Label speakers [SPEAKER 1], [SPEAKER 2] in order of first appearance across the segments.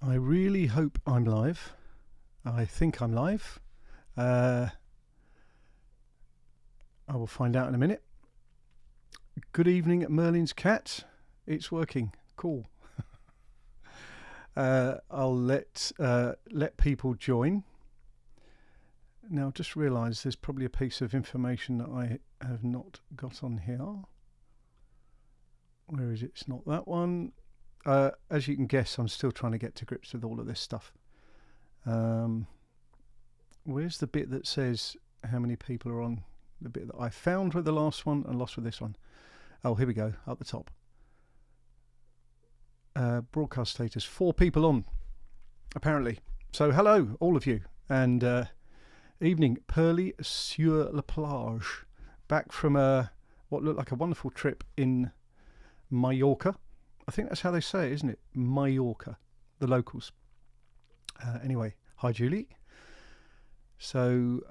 [SPEAKER 1] I really hope I'm live. I think I'm live. I will find out in a minute. Good evening, Merlin's cat. It's working. Cool. I'll let people join. Now, just realise there's probably a piece of information that I have not got on here. Where is it? It's not that one. As you can guess, I'm still trying to get to grips with all of this stuff. Where's the bit that says how many people are on? The bit that I found with the last one and lost with this one. Oh, here we go, up the top. Broadcast status, 4 people on, apparently. So hello, all of you, and evening, Pearly sur la plage. Back from what looked like a wonderful trip in Mallorca. I think that's how they say it, isn't it? Mallorca, the locals. Anyway, hi Julie. So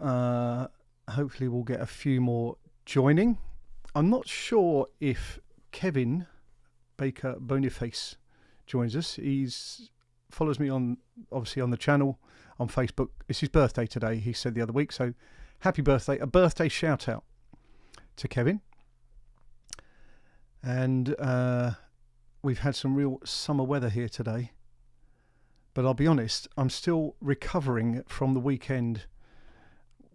[SPEAKER 1] hopefully we'll get a few more joining. I'm not sure if Kevin Baker Boniface joins us. He's follows me on the channel on Facebook. It's his birthday today, he said the other week. So happy birthday. A birthday shout out to Kevin. And we've had some real summer weather here today. But I'll be honest, I'm still recovering from the weekend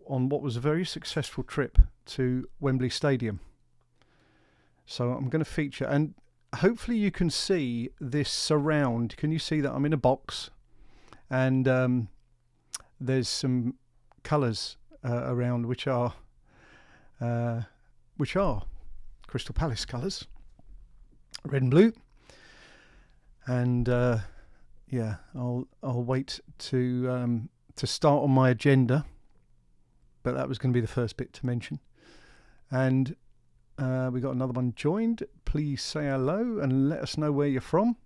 [SPEAKER 1] on what was a very successful trip to Wembley Stadium. So I'm going to feature, and hopefully you can see this surround. Can you see that I'm in a box? And there's some colours around which are Crystal Palace colours, red and blue. And yeah, I'll wait to start on my agenda, but that was going to be the first bit to mention. And we got another one joined. Please say hello and let us know where you're from.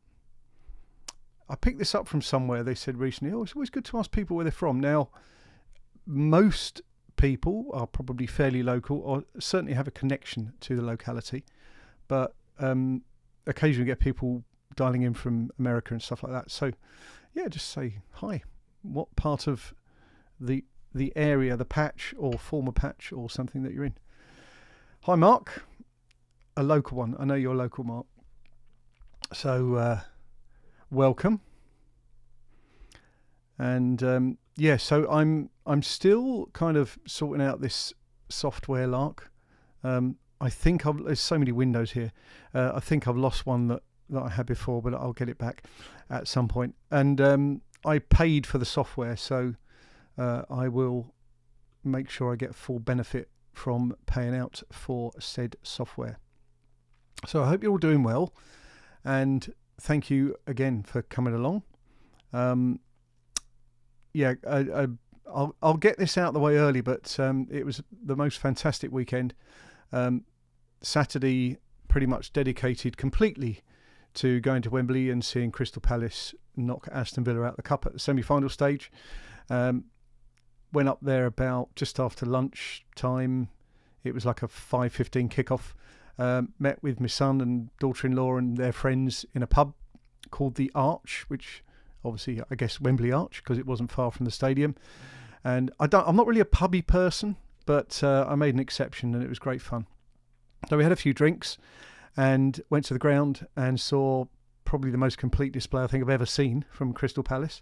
[SPEAKER 1] I picked this up from somewhere. They said recently, oh, it's always good to ask people where they're from. Now, most people are probably fairly local or certainly have a connection to the locality, but occasionally get people dialing in from America and stuff like that. So yeah, just say hi. What part of the area, the patch or former patch or something that you're in. Hi Mark, a local one. I know you're local, Mark. So welcome. And yeah, so I'm still kind of sorting out this software lark. I think there's so many windows here. I think I've lost one that I had before, but I'll get it back at some point. And I paid for the software, so I will make sure I get full benefit from paying out for said software. So I hope you're all doing well, and thank you again for coming along. Yeah, I'll get this out of the way early, but it was the most fantastic weekend. Saturday pretty much dedicated completely to going to Wembley and seeing Crystal Palace knock Aston Villa out the cup at the semi-final stage. Went up there about just after lunch time. It was like a 5:15 kickoff. Met with my son and daughter-in-law and their friends in a pub called the Arch, which obviously I guess Wembley Arch because it wasn't far from the stadium. And I'm not really a pubby person, but I made an exception and it was great fun. So we had a few drinks and went to the ground and saw probably the most complete display I think I've ever seen from Crystal Palace.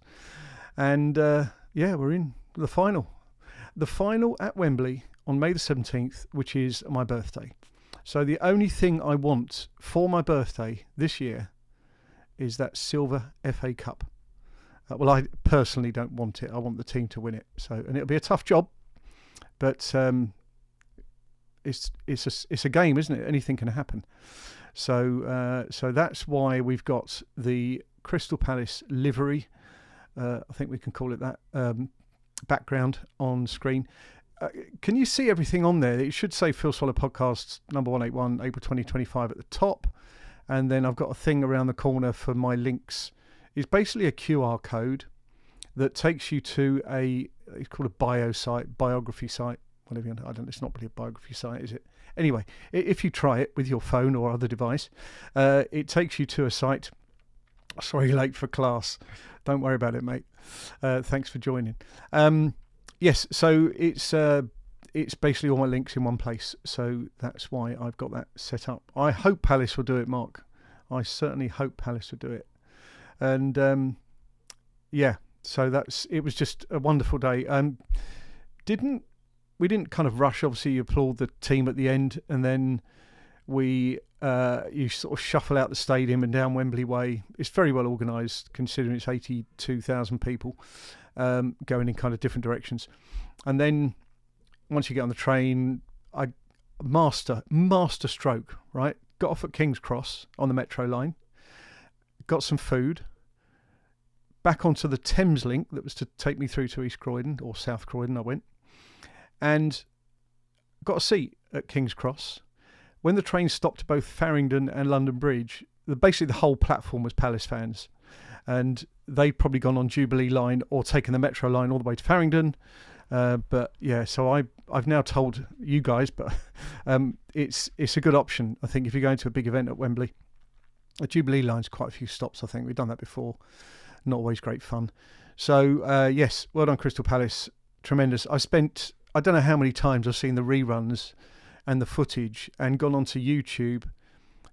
[SPEAKER 1] And yeah, we're in the final. The final at Wembley on May the 17th, which is my birthday. So the only thing I want for my birthday this year is that silver FA Cup. Well, I personally don't want it. I want the team to win it. So, and it'll be a tough job, but it's a game, isn't it? Anything can happen. So so that's why we've got the Crystal Palace livery. I think we can call it that. Background on screen. Can you see everything on there? It should say Phil Swallow Podcasts number 181, April 2025 at the top. And then I've got a thing around the corner for my links. It's basically a QR code that takes you to it's called a biography site, whatever I don't know, it's not really a biography site, is it? Anyway, if you try it with your phone or other device, it takes you to a site Sorry, late for class. Don't worry about it, mate. Thanks for joining. Yes, so it's basically all my links in one place, so that's why I've got that set up. I hope Palace will do it, Mark. I certainly hope Palace will do it. And yeah, so it was just a wonderful day. We didn't kind of rush. Obviously, you applaud the team at the end, and then you sort of shuffle out the stadium and down Wembley Way. It's very well organised, considering it's 82,000 people going in kind of different directions. And then once you get on the train, master stroke, right? Got off at King's Cross on the Metro line, got some food, back onto the Thames link that was to take me through to East Croydon or South Croydon. I went and got a seat at King's Cross. When the train stopped at both Farringdon and London Bridge, basically the whole platform was Palace fans, and they'd probably gone on Jubilee line or taken the Metro line all the way to Farringdon. But yeah, so I've now told you guys, but it's a good option. I think if you're going to a big event at Wembley, the Jubilee line's quite a few stops. I think we've done that before. Not always great fun. So yes, well done, Crystal Palace. Tremendous. I don't know how many times I've seen the reruns and the footage and gone onto YouTube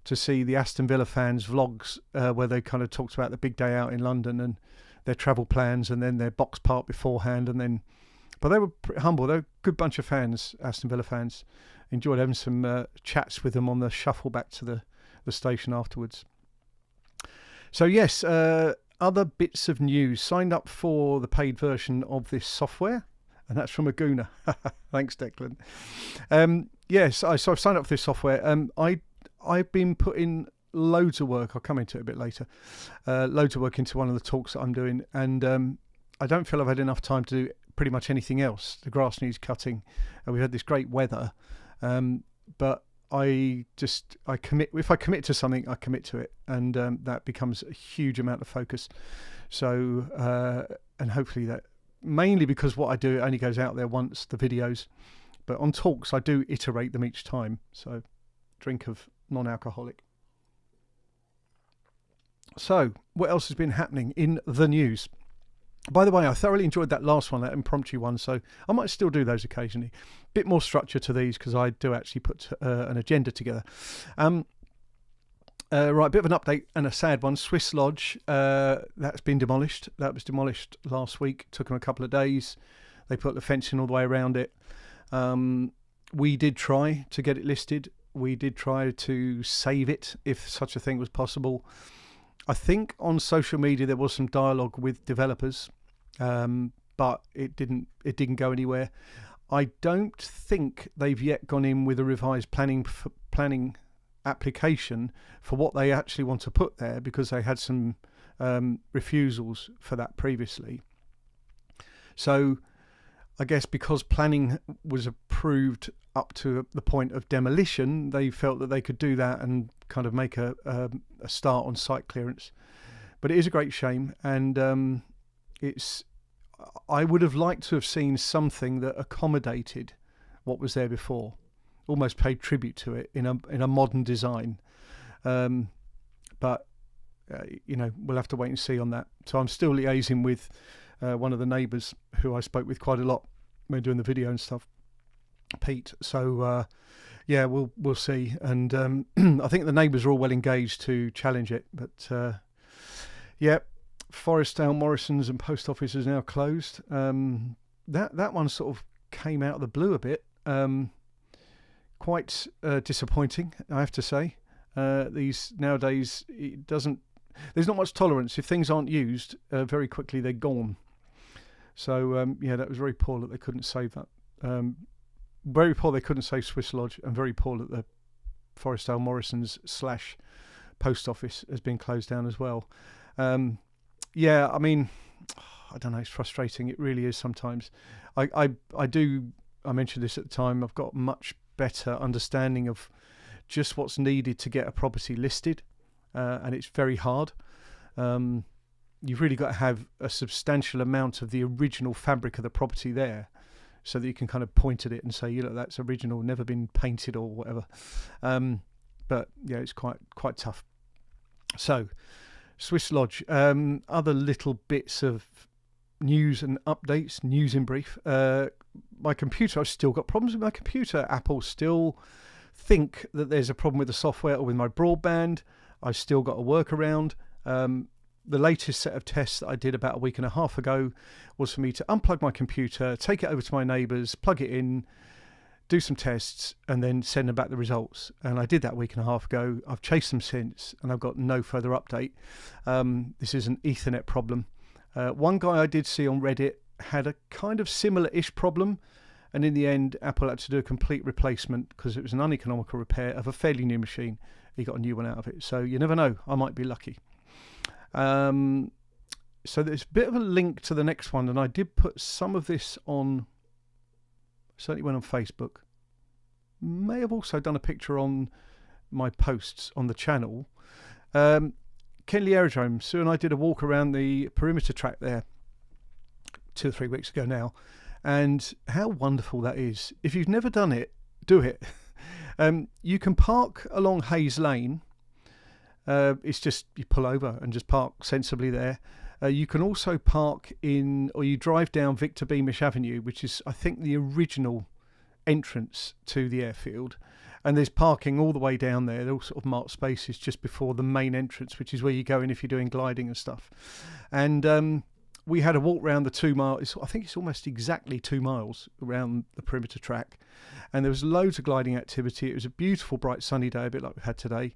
[SPEAKER 1] to see the Aston Villa fans' vlogs where they kind of talked about the big day out in London and their travel plans and then their box park beforehand. But they were pretty humble. They're a good bunch of fans, Aston Villa fans. Enjoyed having some chats with them on the shuffle back to the station afterwards. So yes, other bits of news. Signed up for the paid version of this software, and that's from a gooner. Thanks, Declan. Yes, so I've signed up for this software. I've been putting loads of work. I'll come into it a bit later. Loads of work into one of the talks that I'm doing, and I don't feel I've had enough time to do pretty much anything else. The grass needs cutting, and we've had this great weather. But I commit. If I commit to something, I commit to it, and that becomes a huge amount of focus. So, and hopefully that, mainly because what I do, it only goes out there once, the videos. But on talks, I do iterate them each time. So, drink of non-alcoholic. So, what else has been happening in the news? By the way, I thoroughly enjoyed that last one, that impromptu one, so I might still do those occasionally. Bit more structure to these because I do actually put an agenda together. Right, a bit of an update and a sad one. Swiss Lodge, that's been demolished. That was demolished last week. Took them a couple of days. They put the fencing all the way around it. We did try to get it listed. We did try to save it if such a thing was possible. I think on social media there was some dialogue with developers, but it didn't go anywhere. I don't think they've yet gone in with a revised planning application for what they actually want to put there, because they had some refusals for that previously. So I guess because planning was approved up to the point of demolition, they felt that they could do that and kind of make a start on site clearance. But it is a great shame, and I would have liked to have seen something that accommodated what was there before, almost paid tribute to it in a modern design. But we'll have to wait and see on that. So I'm still liaising with one of the neighbours who I spoke with quite a lot when doing the video and stuff, Pete. So yeah, we'll see. And I think the neighbours are all well engaged to challenge it. But yeah, Forestdale, Morrison's and Post Office is now closed. That one sort of came out of the blue a bit. Quite disappointing, I have to say. These nowadays, there's not much tolerance. If things aren't used, very quickly they're gone. So yeah, that was very poor that they couldn't save that. Very poor they couldn't save Swiss Lodge, and very poor that the Forestdale Morrison's / Post Office has been closed down as well. Yeah, I mean, I don't know, it's frustrating. It really is sometimes. I mentioned this at the time, I've got much better understanding of just what's needed to get a property listed, and it's very hard. You've really got to have a substantial amount of the original fabric of the property there, so that you can kind of point at it and say, that's original, never been painted or whatever. But yeah, it's quite tough. So Swiss Lodge. Other little bits of news and updates, news in brief. My computer, I've still got problems with my computer. Apple still think that there's a problem with the software or with my broadband. I've still got a workaround. The latest set of tests that I did about a week and a half ago was for me to unplug my computer, take it over to my neighbours, plug it in, do some tests, and then send them back the results. And I did that a week and a half ago. I've chased them since, and I've got no further update. This is an Ethernet problem. One guy I did see on Reddit had a kind of similar-ish problem, and in the end, Apple had to do a complete replacement because it was an uneconomical repair of a fairly new machine. He got a new one out of it. So you never know. I might be lucky. So there's a bit of a link to the next one, and I did put some of this on, certainly went on Facebook. May have also done a picture on my posts on the channel. Kenley Aerodrome. Sue and I did a walk around the perimeter track there 2 or 3 weeks ago now, and how wonderful that is. If you've never done it, do it. You can park along Hayes Lane. It's just you pull over and just park sensibly there. You can also park or you drive down Victor Beamish Avenue, which is, I think, the original entrance to the airfield. And there's parking all the way down there. They're all sort of marked spaces just before the main entrance, which is where you go in if you're doing gliding and stuff. And we had a walk around the 2 miles. I think it's almost exactly 2 miles around the perimeter track. And there was loads of gliding activity. It was a beautiful, bright, sunny day, a bit like we had today.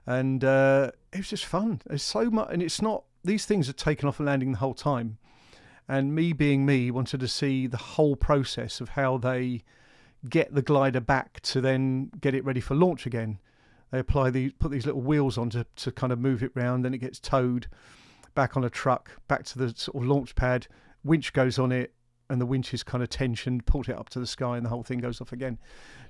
[SPEAKER 1] And it was just fun. There's so much, and it's not, these things are taken off and landing the whole time. And me being me, wanted to see the whole process of how they get the glider back to then get it ready for launch again. They put these little wheels on to kind of move it round, then it gets towed back on a truck, back to the sort of launch pad, winch goes on it, and the winch is kind of tensioned, pulled it up to the sky, and the whole thing goes off again.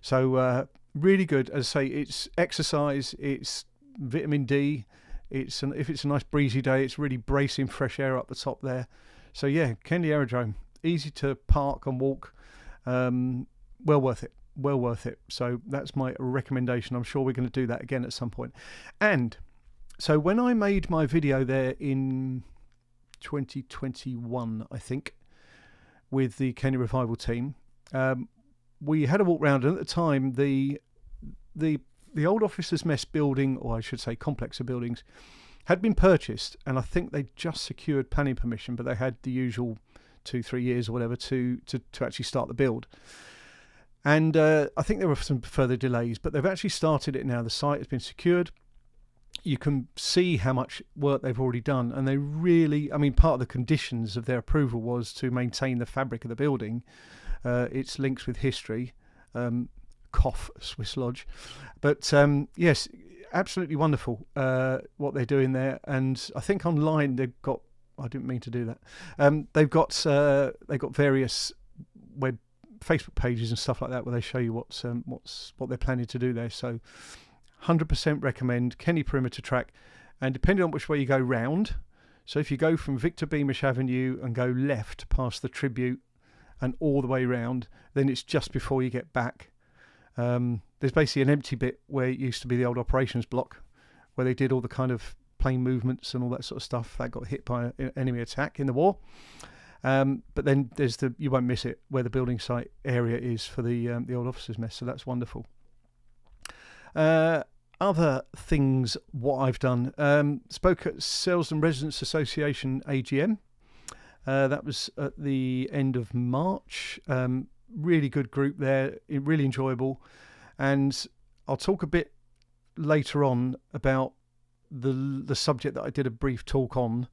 [SPEAKER 1] So really good. As I say, it's exercise, it's vitamin D, if it's a nice breezy day, it's really bracing fresh air up the top there. So yeah, Kenley Aerodrome, easy to park and walk, well worth it. So that's my recommendation. I'm sure we're going to do that again at some point. And so when I made my video there in 2021, I think, with the Kenley Revival team, we had a walk round, and at the time the old Officers' Mess building, or I should say complex of buildings, had been purchased, and I think they just secured planning permission, but they had the usual 2-3 years or whatever to actually start the build. And I think there were some further delays, but they've actually started it now. The site has been secured. You can see how much work they've already done, and they really, I mean, part of the conditions of their approval was to maintain the fabric of the building, its links with history, cough Swiss Lodge, but yes, absolutely wonderful what they're doing there. And I think online they've got, I didn't mean to do that, they've got various web Facebook pages and stuff like that where they show you what they're planning to do there. So 100% recommend Kenley Perimeter Track. And depending on which way you go round, so if you go from Victor Beamish Avenue and go left past the Tribute and all the way round, then it's just before you get back. There's basically an empty bit where it used to be the old operations block, where they did all the kind of plane movements and all that sort of stuff that got hit by an enemy attack in the war. But then there's you won't miss it, where the building site area is for the old Officers' Mess. So that's wonderful. Other things, what I've done, spoke at Selsdon Residents Association AGM. That was at the end of March. Really good group there, really enjoyable. And I'll talk a bit later on about the subject that I did a brief talk on.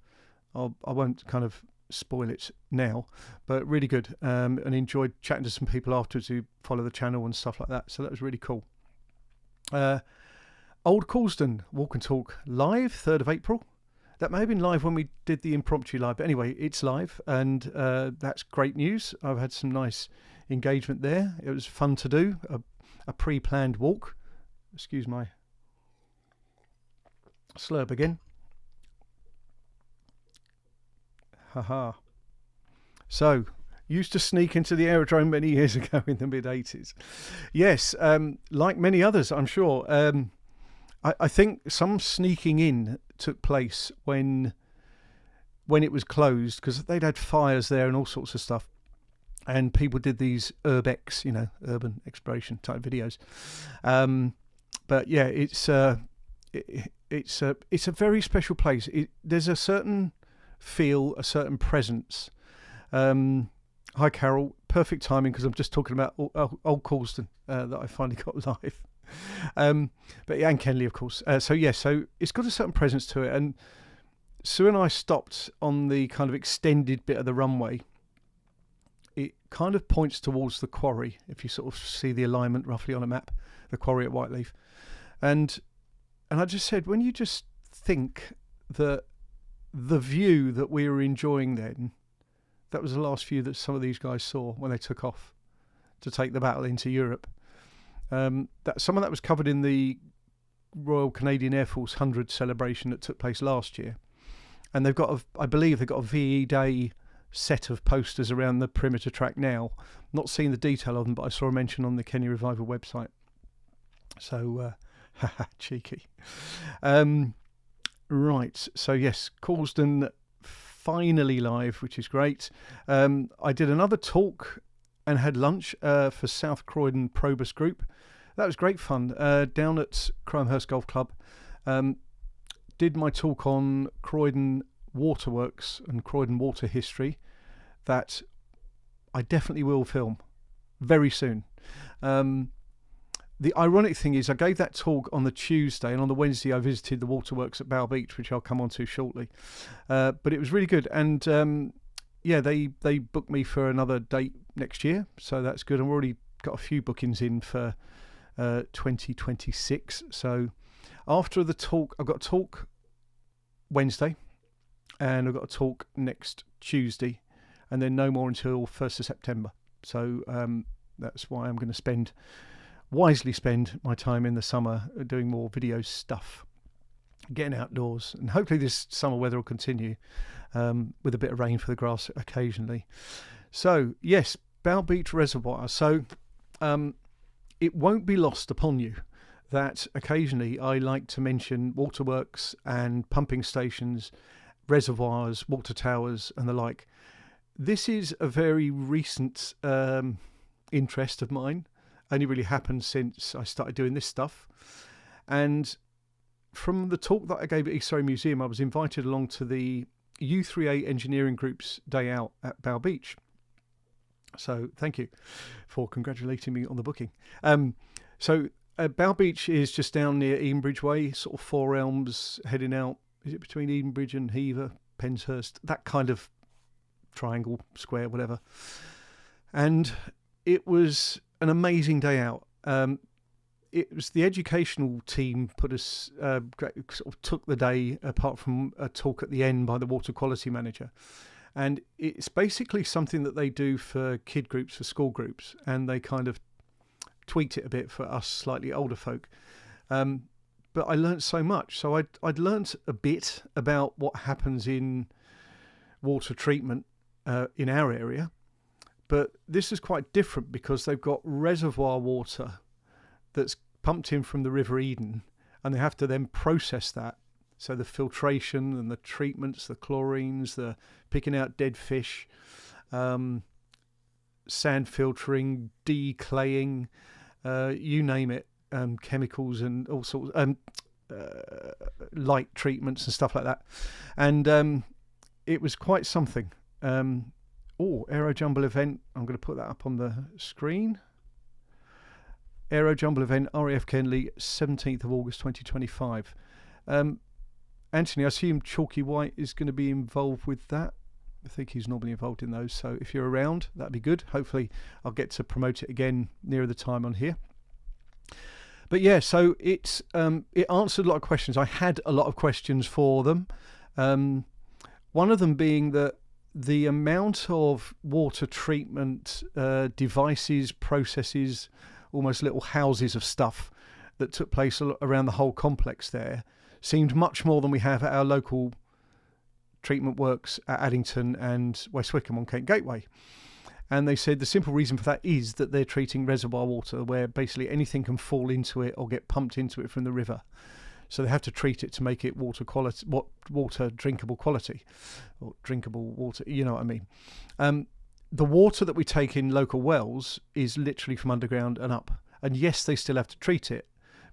[SPEAKER 1] I won't kind of spoil it now, but really good, and enjoyed chatting to some people afterwards who follow the channel and stuff like that. So that was really cool. Old Coulsdon Walk and Talk live, 3rd of April. That may have been live when we did the impromptu live, but anyway, it's live, and that's great news. I've had some nice engagement there. It was fun to do, a pre-planned walk. Excuse my slurp again. Haha. So, used to sneak into the aerodrome many years ago in the mid-80s. Yes, like many others, I'm sure. I think some sneaking in took place when it was closed, because they'd had fires there and all sorts of stuff, and people did these urbex, urban exploration type videos. But yeah, it's a very special place. There's a certain feel, a certain presence. Hi Carol, perfect timing, because I'm just talking about old Coulsdon that I finally got live. But yeah, and Kenley, of course. So it's got a certain presence to it. And Sue and I stopped on the kind of extended bit of the runway. It kind of points towards the quarry, if you sort of see the alignment roughly on a map, the quarry at Whiteleaf. And I just said, when you just think that the view that we were enjoying then, that was the last view that some of these guys saw when they took off to take the battle into Europe. That some of that was covered in the Royal Canadian Air Force 100 celebration that took place last year. And I believe they've got a VE Day set of posters around the perimeter track now. Not seeing the detail of them, but I saw a mention on the Kenny Revival website. So, cheeky. Right, so yes, Coulsdon finally live, which is great. I did another talk and had lunch for South Croydon Probus group. That was great fun, down at Croham Hurst Golf Club. Did my talk on Croydon waterworks and Croydon water history that I definitely will film very soon. The ironic thing is I gave that talk on the Tuesday, and on the Wednesday I visited the waterworks at Bough Beech, which I'll come on to shortly. But it was really good. And they booked me for another date next year, so that's good. I've already got a few bookings in for 2026. So after the talk, I've got a talk Wednesday, and I've got a talk next Tuesday, and then no more until 1st of September. So that's why I'm going to wisely spend my time in the summer doing more video stuff, getting outdoors, and hopefully this summer weather will continue with a bit of rain for the grass occasionally. So yes, Bough Beech Reservoir. So it won't be lost upon you that occasionally I like to mention waterworks and pumping stations, reservoirs, water towers and the like. This is a very recent interest of mine. Only really happened since I started doing this stuff. And from the talk that I gave at East Surrey Museum, I was invited along to the U3A Engineering Group's day out at Bough Beech. So thank you for congratulating me on the booking. Bough Beech is just down near Edenbridge Way, sort of Four Elms, heading out. Is it between Edenbridge and Hever, Penshurst? That kind of triangle, square, whatever. And it was an amazing day out. It was the educational team sort of took the day, apart from a talk at the end by the water quality manager. And it's basically something that they do for kid groups, for school groups, and they kind of tweaked it a bit for us slightly older folk. But I learnt so much. So I'd learnt a bit about what happens in water treatment in our area. But this is quite different because they've got reservoir water that's pumped in from the River Eden, and they have to then process that. So the filtration and the treatments, the chlorines, the picking out dead fish, sand filtering, declaying, you name it, chemicals and all sorts, light treatments and stuff like that. And it was quite something. Aero Jumble event. I'm going to put that up on the screen. Aero Jumble event, RAF Kenley, 17th of August 2025. Anthony, I assume Chalky White is going to be involved with that. I think he's normally involved in those. So if you're around, that'd be good. Hopefully I'll get to promote it again nearer the time on here. But yeah, so it answered a lot of questions. I had a lot of questions for them. One of them being that the amount of water treatment devices, processes, almost little houses of stuff that took place around the whole complex there seemed much more than we have at our local treatment works at Addington and West Wickham on Kent Gateway. And they said the simple reason for that is that they're treating reservoir water where basically anything can fall into it or get pumped into it from the river. So they have to treat it to make it water drinkable quality, or drinkable water. You know what I mean? The water that we take in local wells is literally from underground and up. And yes, they still have to treat it,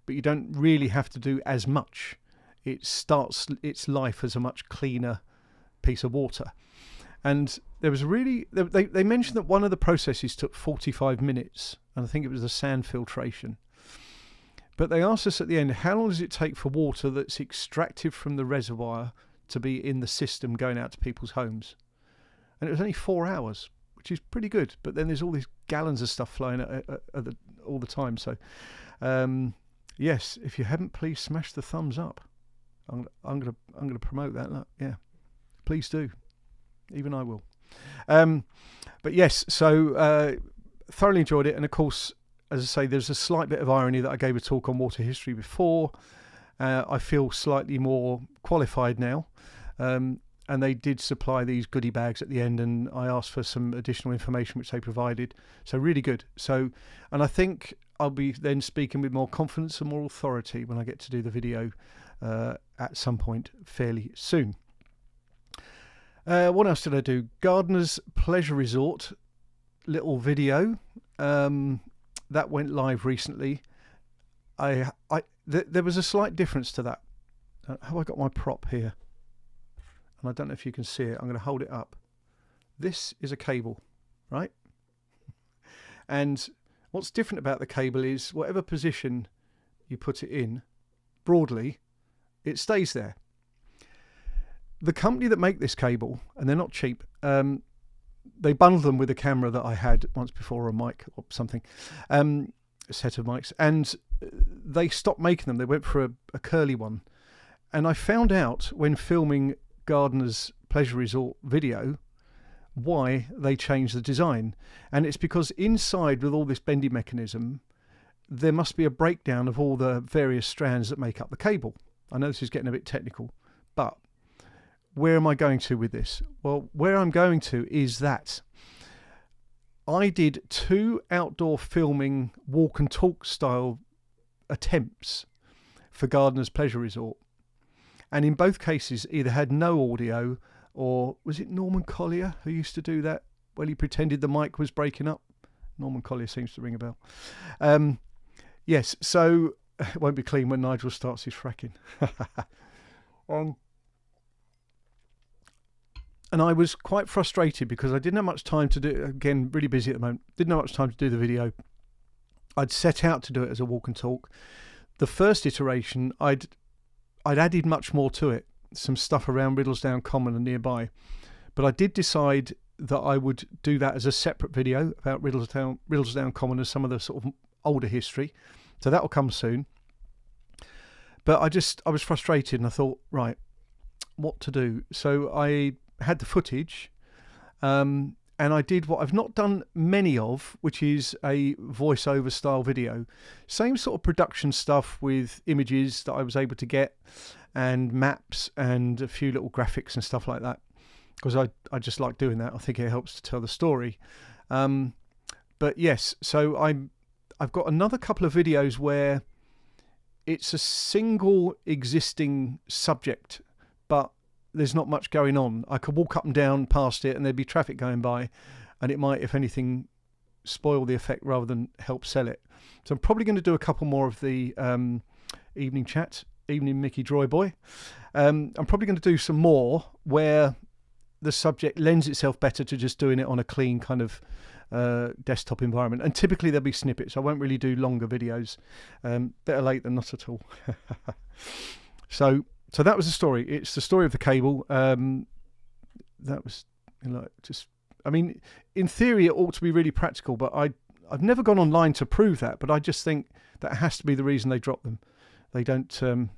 [SPEAKER 1] but you don't really have to do as much. It starts its life as a much cleaner piece of water. And there was they mentioned that one of the processes took 45 minutes, and I think it was the sand filtration. But they asked us at the end, how long does it take for water that's extracted from the reservoir to be in the system going out to people's homes? And it was only 4 hours, which is pretty good. But then there's all these gallons of stuff flowing all the time. So, yes, if you haven't, please smash the thumbs up. I'm gonna promote that. Look, yeah, please do. Even I will. But yes, so thoroughly enjoyed it. And of course, as I say, there's a slight bit of irony that I gave a talk on water history before. I feel slightly more qualified now. And they did supply these goodie bags at the end, and I asked for some additional information which they provided. So really good. So, and I think I'll be then speaking with more confidence and more authority when I get to do the video at some point fairly soon. What else did I do? Gardner's Pleasure Resort little video that went live recently. There was a slight difference to that. Have I got my prop here? And I don't know if you can see it. I'm going to hold it up. This is a cable, right? And what's different about the cable is whatever position you put it in, broadly, it stays there. The company that make this cable, and they're not cheap, they bundled them with a camera that I had once before, or a mic or something, a set of mics, and they stopped making them. They went for a curly one. And I found out when filming Gardner's Pleasure Resort video why they changed the design. And it's because inside, with all this bendy mechanism, there must be a breakdown of all the various strands that make up the cable. I know this is getting a bit technical, but where am I going to with this? Well, where I'm going to is that I did 2 outdoor filming walk and talk style attempts for Gardner's Pleasure Resort. And in both cases, either had no audio, or was it Norman Collier who used to do that? Well, he pretended the mic was breaking up. Norman Collier seems to ring a bell. Yes, so it won't be clean when Nigel starts his fracking. And I was quite frustrated because I didn't have much time to do it. Again, really busy at the moment. Didn't have much time to do the video. I'd set out to do it as a walk and talk. The first iteration, I'd added much more to it. Some stuff around Riddlesdown Common and nearby. But I did decide that I would do that as a separate video about Riddlesdown Common and some of the sort of older history. So that will come soon. But I was frustrated, and I thought, right, what to do? So I had the footage, and I did what I've not done many of, which is a voiceover style video. Same sort of production stuff with images that I was able to get, and maps and a few little graphics and stuff like that, because I just like doing that. I think it helps to tell the story. But yes, so I've got another couple of videos where it's a single existing subject, but there's not much going on. I could walk up and down past it and there'd be traffic going by, and it might, if anything, spoil the effect rather than help sell it. So I'm probably going to do a couple more of the evening chat, evening Mickey Droy Boy. I'm probably going to do some more where the subject lends itself better to just doing it on a clean kind of desktop environment. And typically there'll be snippets. I won't really do longer videos. Better late than not at all. So that was the story. It's the story of the cable. That was, I mean, in theory it ought to be really practical, but I've never gone online to prove that, but I just think that has to be the reason they drop them. They don't,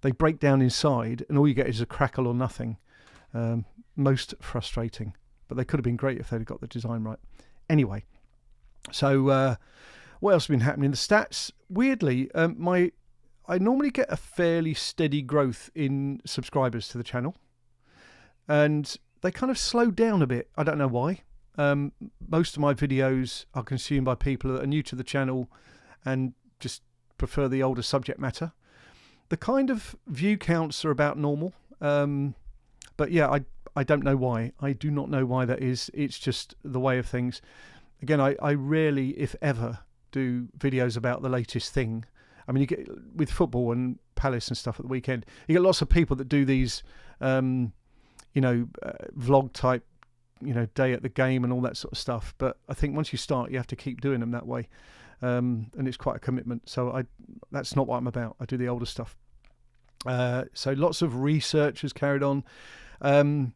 [SPEAKER 1] they break down inside and all you get is a crackle or nothing. Most frustrating, but they could have been great if they'd got the design right. Anyway, so what else has been happening? The stats, weirdly, I normally get a fairly steady growth in subscribers to the channel, and they kind of slowed down a bit. I don't know why. Most of my videos are consumed by people that are new to the channel and just prefer the older subject matter. The kind of view counts are about normal. But yeah, I don't know why. I do not know why that is. It's just the way of things. Again, I rarely, if ever, do videos about the latest thing. I mean, you get with football and Palace and stuff at the weekend, you get lots of people that do these, vlog type, day at the game and all that sort of stuff. But I think once you start, you have to keep doing them that way. And it's quite a commitment. So that's not what I'm about. I do the older stuff. So lots of research has carried on. I'm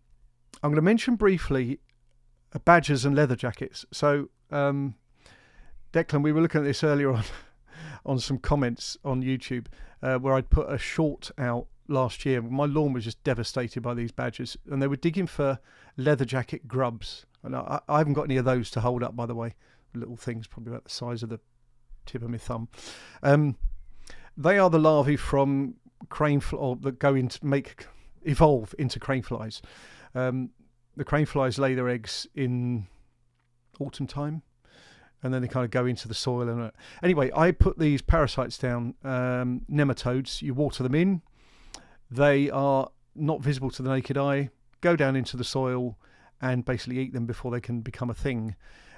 [SPEAKER 1] going to mention briefly badgers and leather jackets. So, Declan, we were looking at this earlier on some comments on YouTube, where I'd put a short out last year. My lawn was just devastated by these badgers, and they were digging for leather jacket grubs. And I haven't got any of those to hold up, by the way. Little things, probably about the size of the tip of my thumb. They are the larvae from crane fly that evolve into crane flies. The crane flies lay their eggs in autumn time, and then they kind of go into the soil. And anyway, I put these parasites down, nematodes. You water them in. They are not visible to the naked eye, go down into the soil and basically eat them before they can become a thing.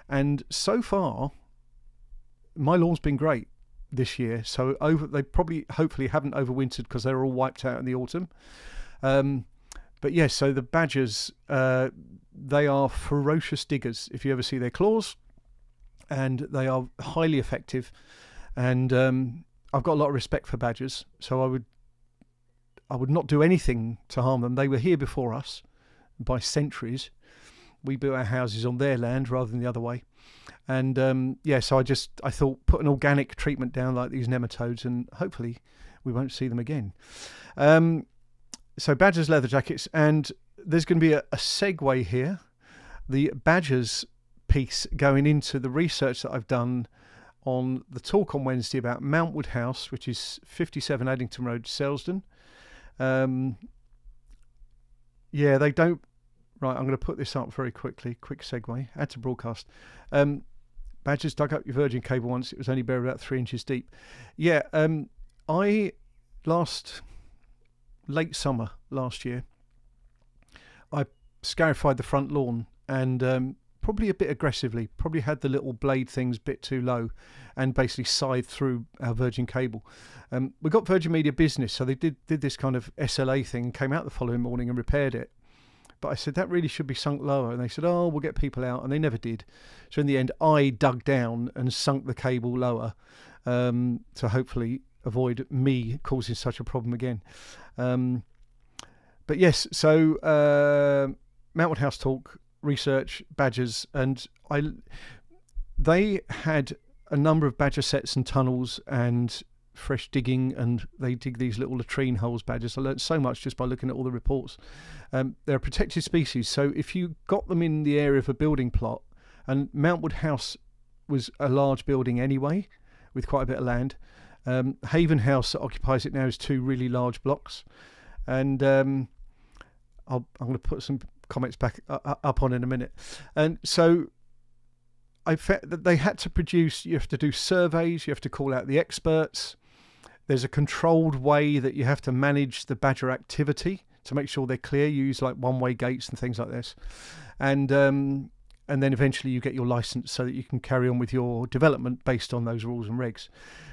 [SPEAKER 1] And so far, my lawn's been great this year. So they probably, hopefully, haven't overwintered because they were all wiped out in the autumn. But yes, so the badgers, they are ferocious diggers if you ever see their claws, and they are highly effective. And I've got a lot of respect for badgers, so I would not do anything to harm them. They were here before us by centuries. We built our houses on their land rather than the other way. And so I thought put an organic treatment down like these nematodes, and hopefully we won't see them again. So badgers, leather jackets, and there's going to be a segue here. The badgers piece going into the research that I've done on the talk on Wednesday about Mountwood House, which is 57 Addington Road, Selsdon. They don't. Right, I'm going to put this up very quickly. Quick segue. Add to broadcast. Badgers dug up your Virgin cable once. It was only buried about 3 inches deep. Yeah, late summer last year, I scarified the front lawn, and probably a bit aggressively, probably had the little blade things a bit too low, and basically scythed through our Virgin cable. We got Virgin Media Business, so they did this kind of SLA thing and came out the following morning and repaired it. But I said, that really should be sunk lower. And they said, we'll get people out. And they never did. So in the end, I dug down and sunk the cable lower, to hopefully avoid me causing such a problem again. But yes, so Mountwood House talk, research, badgers, and they had a number of badger sets and tunnels and fresh digging, and they dig these little latrine holes, badgers. I learnt so much just by looking at all the reports. They're a protected species, so if you got them in the area of a building plot, and Mountwood House was a large building anyway, with quite a bit of land. Haven House that occupies it now is 2 really large blocks, and I'm going to put some comments back up on in a minute. And so I felt that they had to produce, you have to do surveys, you have to call out the experts. There's a controlled way that you have to manage the badger activity to make sure they're clear. You use like one-way gates and things like this. And then eventually you get your license so that you can carry on with your development based on those rules and regs.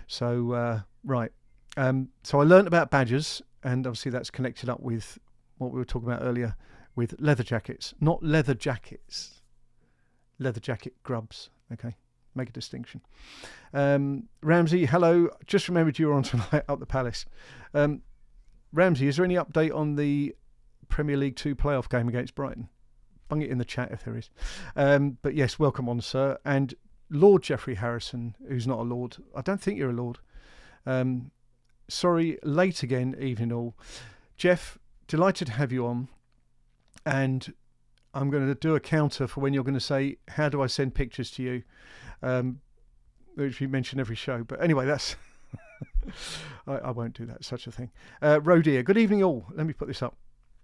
[SPEAKER 1] So, right. So I learnt about badgers, and obviously that's connected up with what we were talking about earlier with leather jackets. Not leather jackets. Leather jacket grubs. Okay. Make a distinction. Ramsey, hello. Just remembered you were on tonight up the Palace. Ramsey, is there any update on the Premier League 2 playoff game against Brighton? Bung it in the chat if there is. But yes, welcome on, sir. And Lord Geoffrey Harrison, who's not a lord. I don't think you're a lord. Sorry, late again, evening all. Jeff, delighted to have you on. And I'm going to do a counter for when you're going to say, how do I send pictures to you? Which we mention every show. But anyway, that's... I won't do that, such a thing. Rodeer, good evening all. Let me put this up.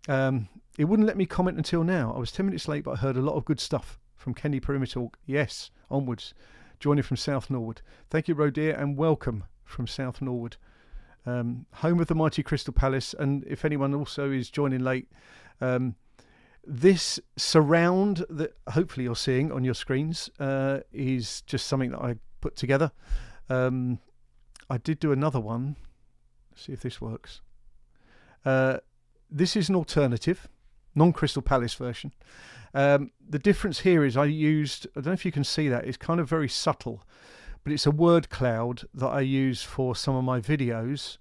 [SPEAKER 1] It wouldn't let me comment until now. I was 10 minutes late, but I heard a lot of good stuff from Kenley Perimeter. Yes, onwards. Joining from South Norwood. Thank you, Rodeer, and welcome from South Norwood. home of the mighty Crystal Palace. And if anyone also is joining late, this surround that hopefully you're seeing on your screens is just something that I put together. I did do another one. Let's see if this works. This is an alternative, non-Crystal Palace version. The difference here is I don't know if you can see that, it's kind of very subtle, but it's a word cloud that I use for some of my videos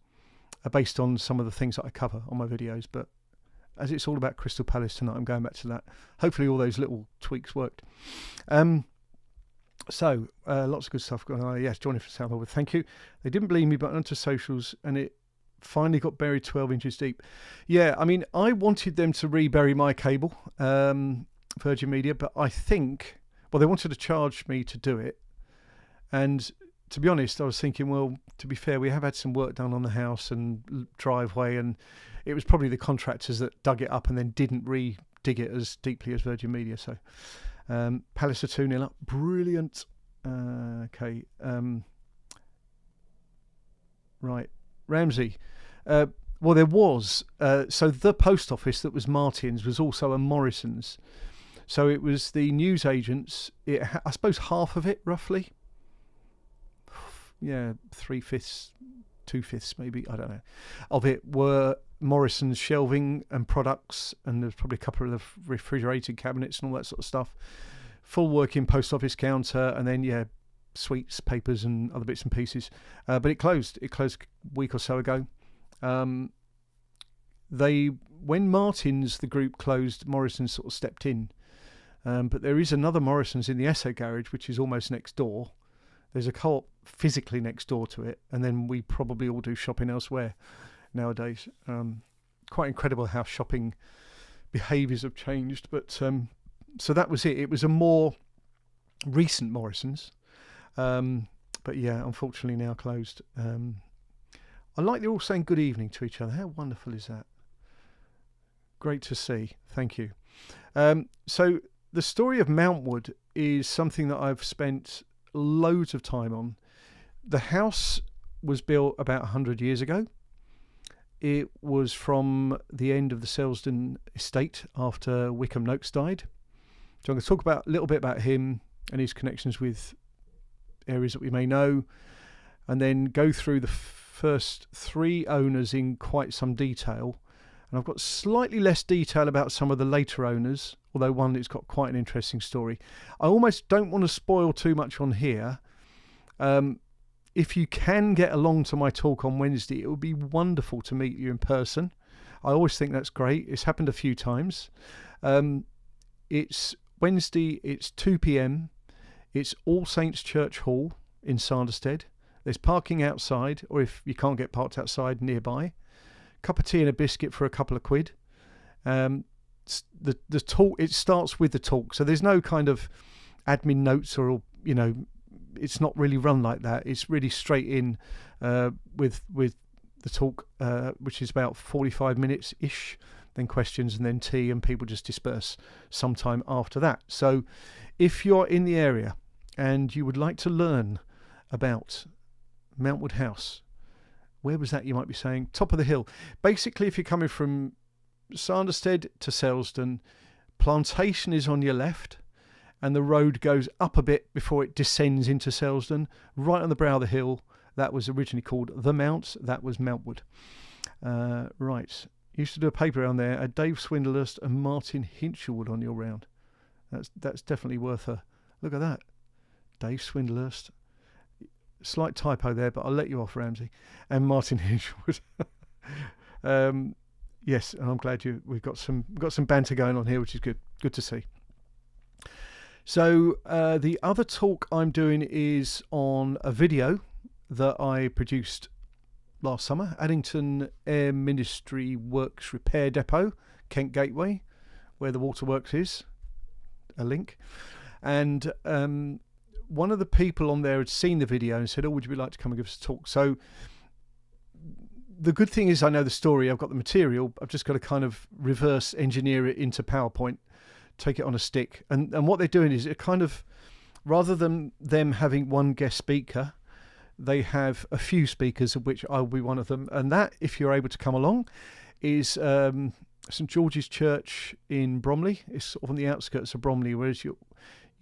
[SPEAKER 1] based on some of the things that I cover on my videos. But as it's all about Crystal Palace tonight, I'm going back to that. Hopefully all those little tweaks worked. So lots of good stuff going on. Yes, Johnny from South Croydon, thank you. They didn't believe me, but onto socials, and it finally got buried 12 inches deep. Yeah, I mean, I wanted them to rebury my cable, Virgin Media, but I think, well, they wanted to charge me to do it. And to be honest, I was thinking, well, to be fair, we have had some work done on the house and driveway, and it was probably the contractors that dug it up and then didn't dig it as deeply as Virgin Media. So Palace are 2-0 up. Brilliant. Okay. Right. Ramsey. Well, there was. So the post office that was Martin's was also a Morrison's. So it was the newsagents. I suppose half of it, roughly. Yeah, 3/5, 2/5 maybe, I don't know, of it were Morrison's shelving and products, and there's probably a couple of the refrigerated cabinets and all that sort of stuff. Full working post office counter, and then, yeah, sweets, papers and other bits and pieces. But it closed. It closed a week or so ago. When Martin's, the group, closed, Morrison's sort of stepped in. But there is another Morrison's in the Esso garage, which is almost next door. There's a co-op physically next door to it, and then we probably all do shopping elsewhere nowadays. Quite incredible how shopping behaviours have changed. But so that was it. It was a more recent Morrison's. But yeah, unfortunately now closed. I like they're all saying good evening to each other. How wonderful is that? Great to see. Thank you. So the story of Mountwood is something that I've spent loads of time on. The house was built about 100 years ago. It was from the end of the Selsdon estate after Wickham Noakes died. So I'm going to talk a little bit about him and his connections with areas that we may know, and then go through the first 3 owners in quite some detail. And I've got slightly less detail about some of the later owners, although one that's got quite an interesting story. I almost don't want to spoil too much on here. If you can get along to my talk on Wednesday, it would be wonderful to meet you in person. I always think that's great. It's happened a few times. It's Wednesday, it's 2 p.m. It's All Saints Church Hall in Sanderstead. There's parking outside, or if you can't get parked outside, nearby. Cup of tea and a biscuit for a couple of quid. The talk, it starts with the talk, so there's no kind of admin notes or, you know, it's not really run like that. It's really straight in with the talk, which is about 45 minutes ish, then questions and then tea, and people just disperse sometime after that. So if you're in the area and you would like to learn about Mountwood House, where was that, you might be saying? Top of the hill. Basically, if you're coming from Sanderstead to Selsdon, Plantation is on your left, and the road goes up a bit before it descends into Selsdon. Right on the brow of the hill, that was originally called The Mounts. That was Mountwood. Right. Used to do a paper around there. Dave Swindlehurst and Martin Hinchelwood on your round. That's definitely worth a look at that. Dave Swindlehurst. Slight typo there, but I'll let you off, Ramsey. And Martin Hinchelwood. Yes, and I'm glad we've got some banter going on here, which is good. Good to see. So the other talk I'm doing is on a video that I produced last summer. Addington Air Ministry Works Repair Depot, Kent Gateway, where the waterworks is. A link. And one of the people on there had seen the video and said, "Oh, would you like to come and give us a talk?" So the good thing is I know the story, I've got the material, I've just got to kind of reverse engineer it into PowerPoint, take it on a stick. And what they're doing is it kind of, rather than them having one guest speaker, they have a few speakers, of which I will be one of them. And that, if you're able to come along, is St George's Church in Bromley. It's sort of on the outskirts of Bromley, whereas you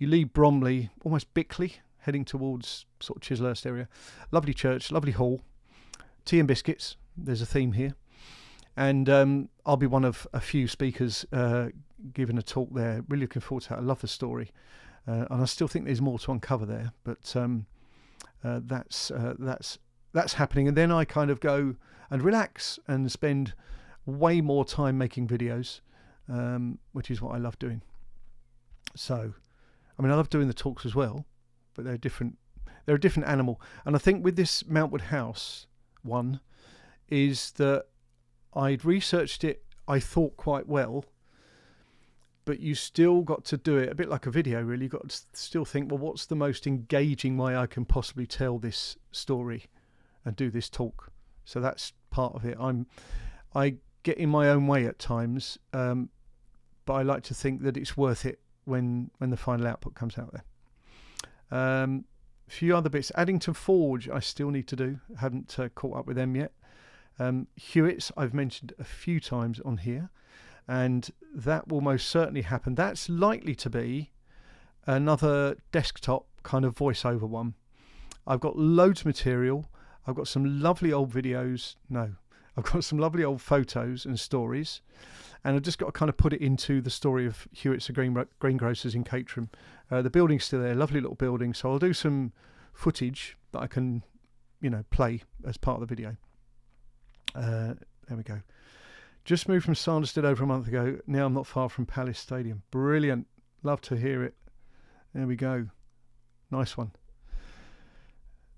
[SPEAKER 1] leave Bromley, almost Bickley, heading towards sort of Chislehurst area. Lovely church, lovely hall, tea and biscuits. There's a theme here. And I'll be one of a few speakers giving a talk there. Really looking forward to it. I love the story. And I still think there's more to uncover there. But that's happening. And then I kind of go and relax and spend way more time making videos, which is what I love doing. So, I mean, I love doing the talks as well, but they're different. They're a different animal. And I think with this Mountwood House one is that I'd researched it, I thought, quite well, but you still got to do it a bit like a video, really. You've got to still think, well, what's the most engaging way I can possibly tell this story and do this talk? So that's part of it. I get in my own way at times, but I like to think that it's worth it when the final output comes out there. A few other bits. Addington Forge I still need to do. I haven't caught up with them yet. Hewitt's I've mentioned a few times on here, and that will most certainly happen. That's likely to be another desktop kind of voiceover one. I've got loads of material. I've got some lovely old videos. No, I've got some lovely old photos and stories, and I've just got to kind of put it into the story of Hewitt's the greengrocers in Caterham. The building's still there, lovely little building, so I'll do some footage that I can, play as part of the video. There we go. Just moved from Sanderstead over a month ago. Now I'm not far from Palace Stadium. Brilliant. Love to hear it. There we go. Nice one.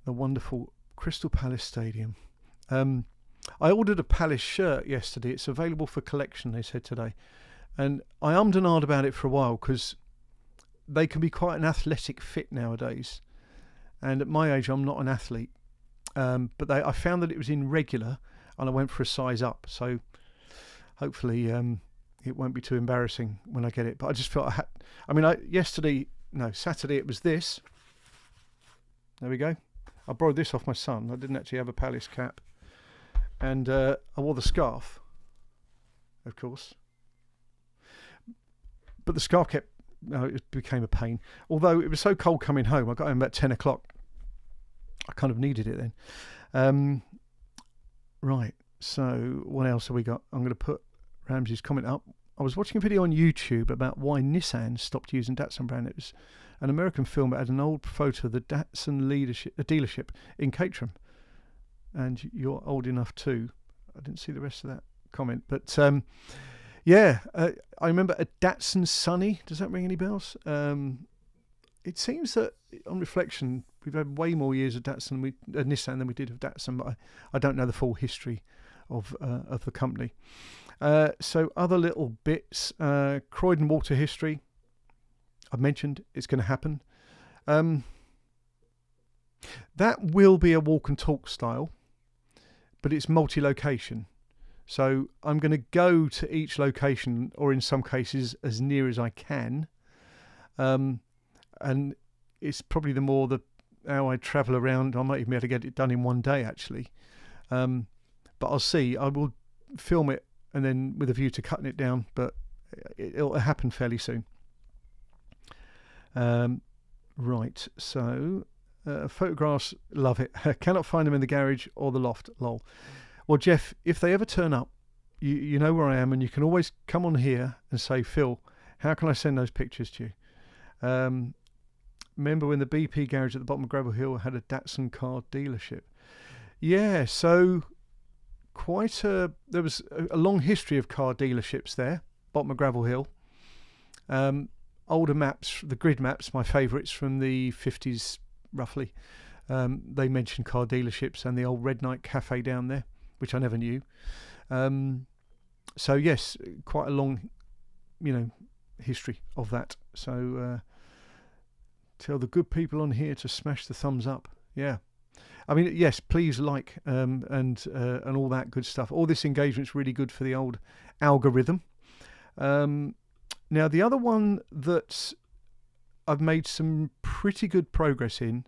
[SPEAKER 1] The wonderful Crystal Palace Stadium. I ordered a Palace shirt yesterday. It's available for collection, they said today. And I ummed and ahed about it for a while because they can be quite an athletic fit nowadays. And at my age, I'm not an athlete. But I found that it was in regular, and I went for a size up. So hopefully it won't be too embarrassing when I get it. But I just felt Saturday it was this. There we go. I borrowed this off my son. I didn't actually have a Palace cap. And I wore the scarf, of course. But the scarf it became a pain. Although it was so cold coming home, I got home about 10 o'clock. I kind of needed it then. Right, so what else have we got? I'm going to put Ramsey's comment up. I was watching a video on YouTube about why Nissan stopped using Datsun brand. It was an American film that had an old photo of the Datsun dealership in Caterham. And you're old enough too. I didn't see the rest of that comment. But I remember a Datsun Sunny. Does that ring any bells? It seems that on reflection, we've had way more years of Nissan than we did of Datsun, but I don't know the full history of the company. So other little bits, Croydon water history. I've mentioned it's going to happen. That will be a walk and talk style, but it's multi-location. So I'm going to go to each location, or in some cases as near as I can. And it's probably how I travel around. I might even be able to get it done in one day, actually. But I'll see. I will film it and then with a view to cutting it down, but it'll happen fairly soon. Right, so photographs, love it. Cannot find them in the garage or the loft, lol. Well, Jeff, if they ever turn up, you know where I am, and you can always come on here and say, Phil, how can I send those pictures to you? Remember when the BP garage at the bottom of Gravel Hill had a Datsun car dealership? Yeah, so there was a long history of car dealerships there, bottom of Gravel Hill. Older maps, the grid maps, my favourites from the 50s roughly. They mentioned car dealerships and the old Red Knight Cafe down there, which I never knew. So yes, quite a long, history of that. So tell the good people on here to smash the thumbs up. Yeah, I mean, yes, please like and all that good stuff. All this engagement's really good for the old algorithm. Now the other one that I've made some pretty good progress in,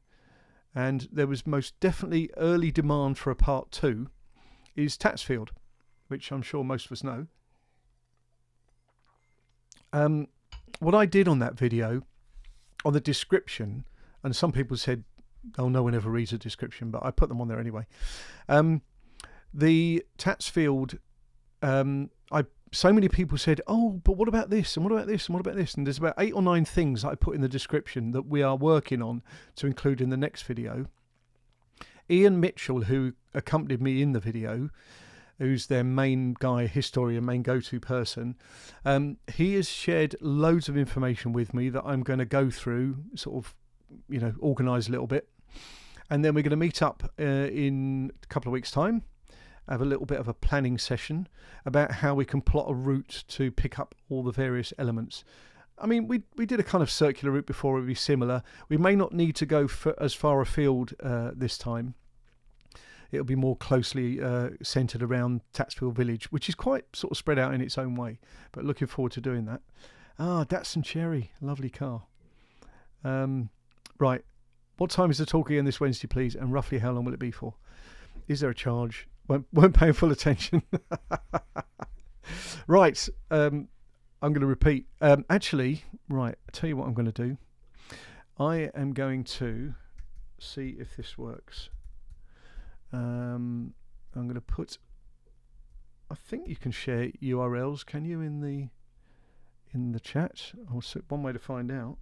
[SPEAKER 1] and there was most definitely early demand for a part 2, is Tatsfield, which I'm sure most of us know. What I did on that video, on the description, and some people said, oh, no one ever reads a description, but I put them on there anyway. The Tatsfield, so many people said, oh, but what about this, and what about this, and what about this? And there's about 8 or 9 things that I put in the description that we are working on to include in the next video. Ian Mitchell, who accompanied me in the video, who's their main guy, historian, main go-to person, he has shared loads of information with me that I'm going to go through, sort of, organise a little bit. And then we're going to meet up in a couple of weeks' time, have a little bit of a planning session about how we can plot a route to pick up all the various elements. I mean, we did a kind of circular route before, it would be similar. We may not need to go as far afield this time. It'll be more closely centred around Tatsfield Village, which is quite sort of spread out in its own way. But looking forward to doing that. Datsun Cherry, lovely car. Right, what time is the talk again this Wednesday, please? And roughly how long will it be for? Is there a charge? Won't pay full attention. Right, I'm going to repeat. Actually, right, I'll tell you what I'm going to do. I am going to see if this works. I'm going to put, I think you can share URLs, can you, in the chat? One way to find out.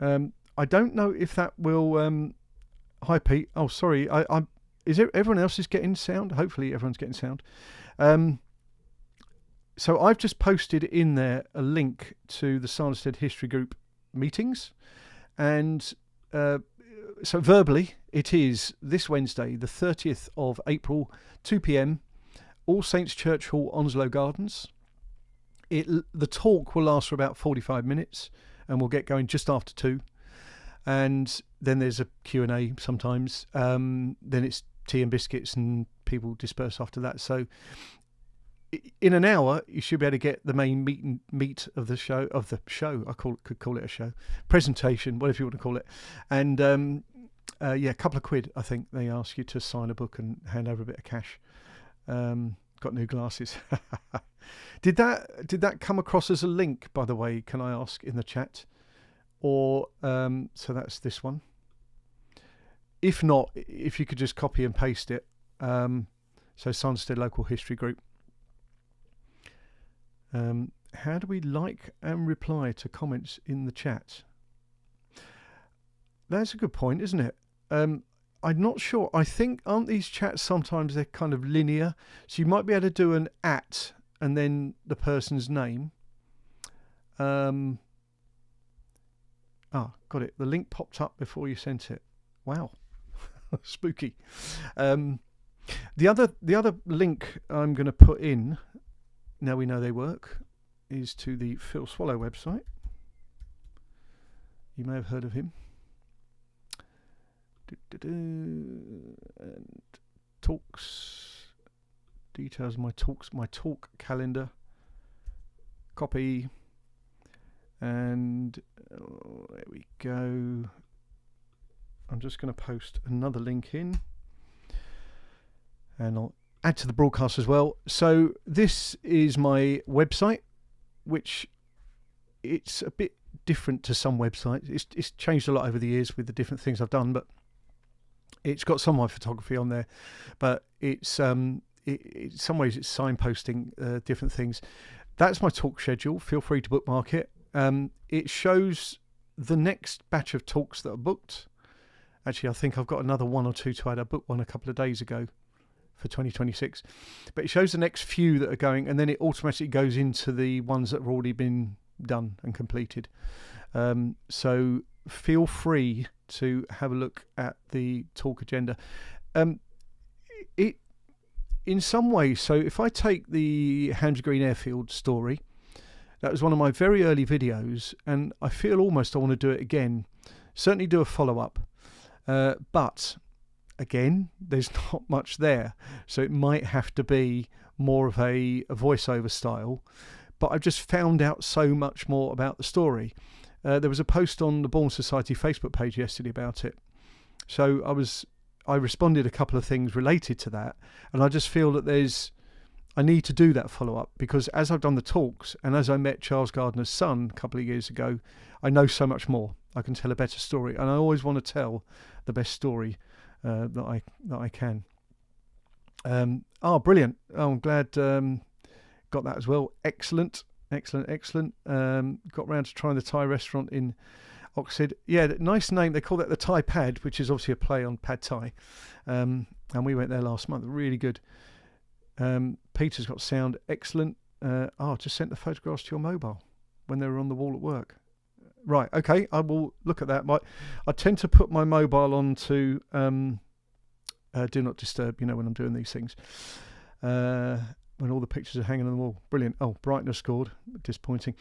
[SPEAKER 1] I don't know if that will. Hi Pete. Oh, sorry. Everyone else is getting sound? Hopefully everyone's getting sound. So I've just posted in there a link to the Sanderstead History Group meetings, and so verbally it is this Wednesday, the 30th of April, 2 p.m, All Saints Church Hall, Onslow Gardens. The talk will last for about 45 minutes, and we'll get going just after 2. And then there's a Q&A sometimes. Then it's tea and biscuits, and people disperse after that. So in an hour, you should be able to get the main meat of the show. Could call it a show, presentation, whatever you want to call it. And a couple of quid. I think they ask you to sign a book and hand over a bit of cash. Got new glasses. Did that come across as a link, by the way? Can I ask in the chat? Or so that's this one. If not, if you could just copy and paste it. So Sanderstead Local History Group. How do we like and reply to comments in the chat? That's a good point, isn't it? I'm not sure. I think, aren't these chats sometimes they're kind of linear? So you might be able to do an @ and then the person's name. Got it. The link popped up before you sent it. Wow. Spooky. The other link I'm going to put in, now we know they work, is to the Phil Swallow website. You may have heard of him. And talks, details of my talk calendar, copy, and there we go. I'm just going to post another link in, and I'll add to the broadcast as well. So this is my website, which it's a bit different to some websites. It's changed a lot over the years with the different things I've done, but it's got some of my photography on there, but it's in some ways it's signposting different things. That's my talk schedule. Feel free to bookmark it. It shows the next batch of talks that are booked. Actually, I think I've got another 1 or 2 to add. I booked one a couple of days ago for 2026. But it shows the next few that are going, and then it automatically goes into the ones that have already been done and completed. So feel free to have a look at the talk agenda. It in some ways, so if I take the Hamms Green Airfield story, that was one of my very early videos, and I feel almost I want to do it again. Certainly do a follow-up. But again, there's not much there, so it might have to be more of a voiceover style. But I've just found out so much more about the story, there was a post on the Bourne Society Facebook page yesterday about it. So I responded a couple of things related to that, and I just feel that I need to do that follow-up, because as I've done the talks and as I met Charles Gardner's son a couple of years ago, I know so much more. I can tell a better story, and I always want to tell the best story that I can. Brilliant. I'm glad got that as well. Excellent. Got round to trying the Thai restaurant in Oxford. Yeah, nice name. They call that the Thai Pad, which is obviously a play on Pad Thai. And we went there last month. Really good. Peter's got sound excellent. Just sent the photographs to your mobile when they were on the wall at work. Right, okay, I will look at that. I tend to put my mobile onto Do Not Disturb, when I'm doing these things. When all the pictures are hanging on the wall. Brilliant. Oh, brightness scored. Disappointing.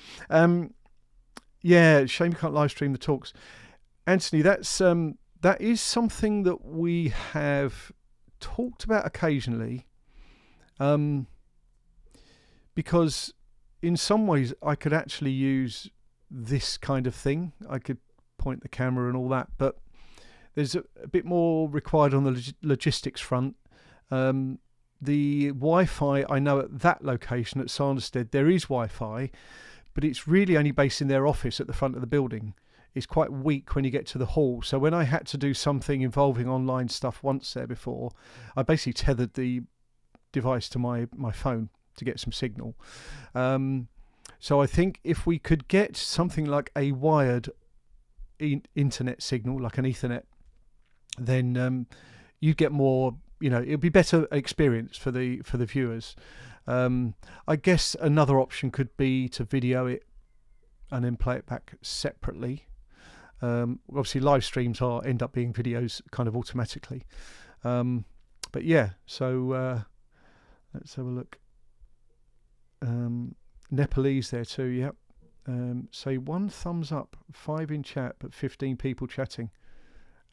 [SPEAKER 1] Yeah, shame you can't live stream the talks. Anthony, that is something that we have talked about occasionally. Because in some ways I could actually use this kind of thing. I could point the camera and all that, but there's a bit more required on the logistics front. The Wi-Fi, I know at that location at Sanderstead there is Wi-Fi, but it's really only based in their office at the front of the building. It's quite weak when you get to the hall. So when I had to do something involving online stuff once there before, I basically tethered the device to my phone to get some signal. So I think if we could get something like a wired internet signal, like an Ethernet, then you'd get more, it'd be better experience for the viewers. I guess another option could be to video it and then play it back separately. Obviously live streams end up being videos kind of automatically. But yeah, so let's have a look. Nepalese there too, yep. Say 1 thumbs up, 5 in chat, but 15 people chatting.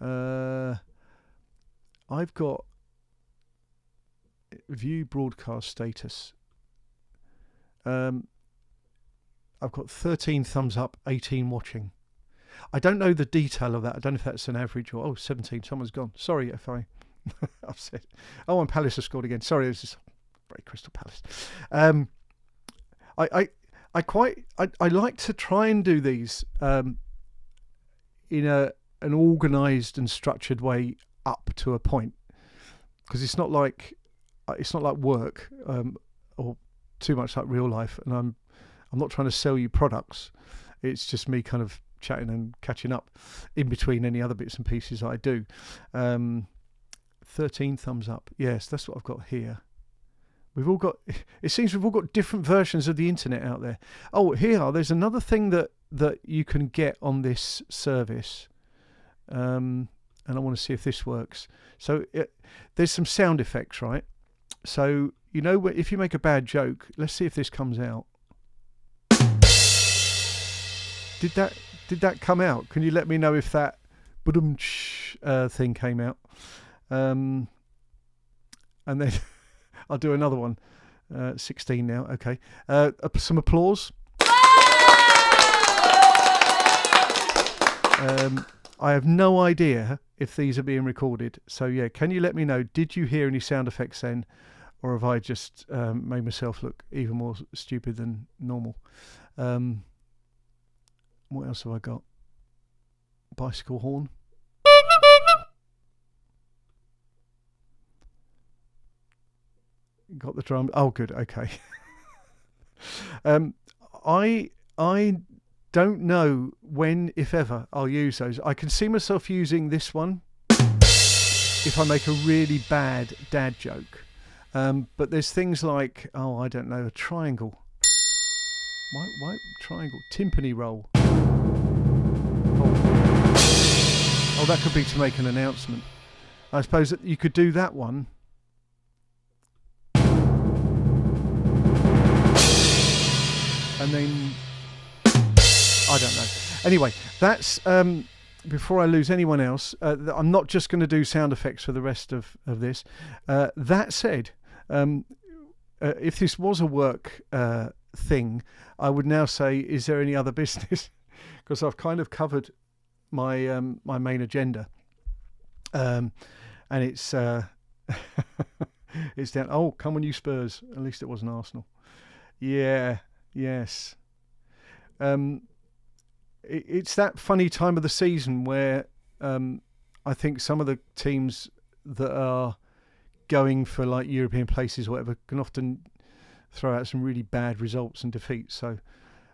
[SPEAKER 1] I've got view broadcast status. I've got 13 thumbs up, 18 watching. I don't know the detail of that. I don't know if that's an average or 17. Someone's gone. Sorry if I upset. Oh, and Palace have scored again. Sorry, it's just very Crystal Palace. I like to try and do these in an organised and structured way up to a point, because it's not like work or too much like real life, and I'm not trying to sell you products. It's just me kind of chatting and catching up in between any other bits and pieces I do. 13 thumbs up. Yes, that's what I've got here. It seems we've all got different versions of the internet out there. Oh, there's another thing that you can get on this service. And I want to see if this works. So there's some sound effects, right? So, if you make a bad joke, let's see if this comes out. Did that come out? Can you let me know if that thing came out? And then I'll do another one. 16 now. Okay. Some applause. I have no idea if these are being recorded. So yeah, can you let me know? Did you hear any sound effects then, or have I just made myself look even more stupid than normal? What else have I got? Bicycle horn. Got the drum. Oh, good. Okay. I don't know when, if ever, I'll use those. I can see myself using this one if I make a really bad dad joke. But there's things like, I don't know, a triangle. Why triangle? Timpani roll. Oh, that could be to make an announcement. I suppose that you could do that one. And then, I don't know. Anyway, that's, before I lose anyone else, I'm not just going to do sound effects for the rest of this. That said, if this was a work thing, I would now say, is there any other business because I've kind of covered my my main agenda, and it's it's down. Oh, come on, you Spurs! At least it wasn't Arsenal. Yeah, yes. It's that funny time of the season where I think some of the teams that are going for like European places or whatever can often throw out some really bad results and defeats. So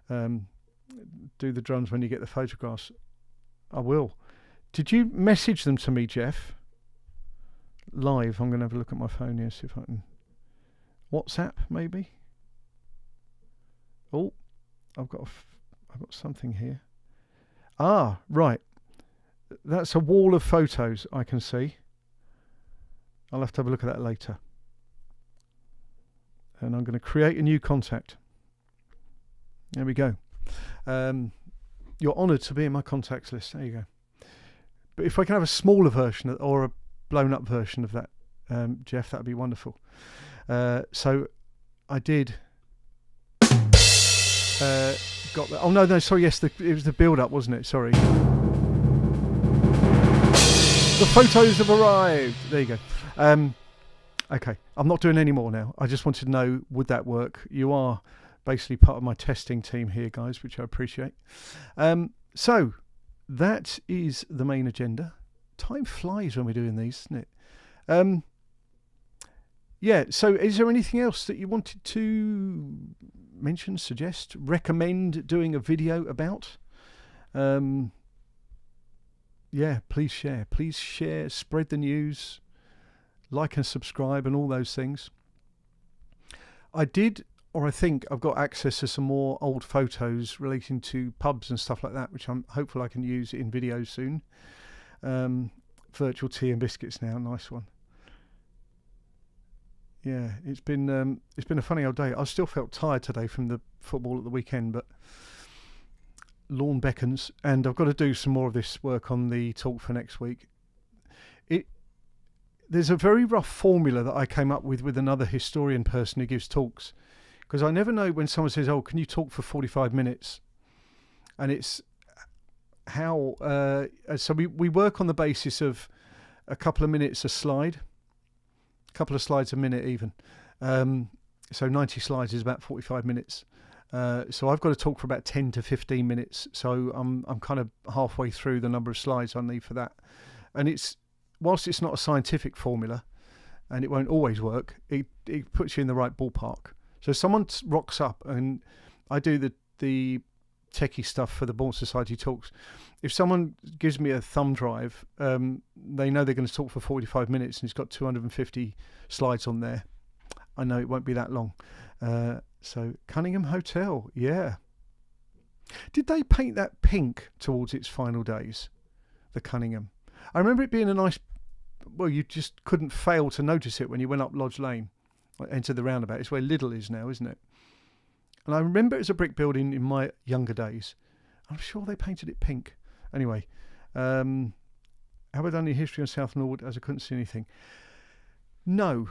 [SPEAKER 1] do the drums when you get the photographs. I will. Did you message them to me, Jeff? Live. I'm going to have a look at my phone here, see if I can. WhatsApp, maybe? Oh, I've got something here. Ah, right. That's a wall of photos I can see. I'll have to have a look at that later. And I'm going to create a new contact. There we go. You're honoured to be in my contacts list. There you go. But if I can have a smaller version or a blown up version of that, Jeff, that would be wonderful. So I did... got that. Oh no, sorry. Yes, it was the build-up, wasn't it? Sorry. The photos have arrived. There you go. Okay, I'm not doing any more now. I just wanted to know, would that work? You are basically part of my testing team here, guys, which I appreciate. So that is the main agenda. Time flies when we're doing these, isn't it? Yeah. So, is there anything else that you wanted to mention, suggest, recommend doing a video about? Yeah, please share, spread the news, like and subscribe and all those things. I think I've got access to some more old photos relating to pubs and stuff like that, which I'm hopeful I can use in videos soon. Virtual tea and biscuits now, nice one. Yeah, it's been a funny old day. I still felt tired today from the football at the weekend, but lawn beckons, and I've got to do some more of this work on the talk for next week. There's a very rough formula that I came up with another historian person who gives talks, because I never know when someone says, "Oh, can you talk for 45 minutes?" And it's how. So we work on the basis of a couple of minutes a slide. A couple of slides a minute even. So 90 slides is about 45 minutes. So I've got to talk for about 10 to 15 minutes. So I'm kind of halfway through the number of slides I need for that. And whilst it's not a scientific formula and it won't always work, it puts you in the right ballpark. So if someone rocks up, and I do the techie stuff for the Bourne Society talks. If someone gives me a thumb drive, they know they're going to talk for 45 minutes and it's got 250 slides on there. I know it won't be that long. So Cunningham Hotel, yeah. Did they paint that pink towards its final days? The Cunningham. I remember it being a nice, well, you just couldn't fail to notice it when you went up Lodge Lane, entered the roundabout. It's where Lidl is now, isn't it? And I remember it as a brick building in my younger days. I'm sure they painted it pink. Anyway, have I done any history on South Norwood as I couldn't see anything? No.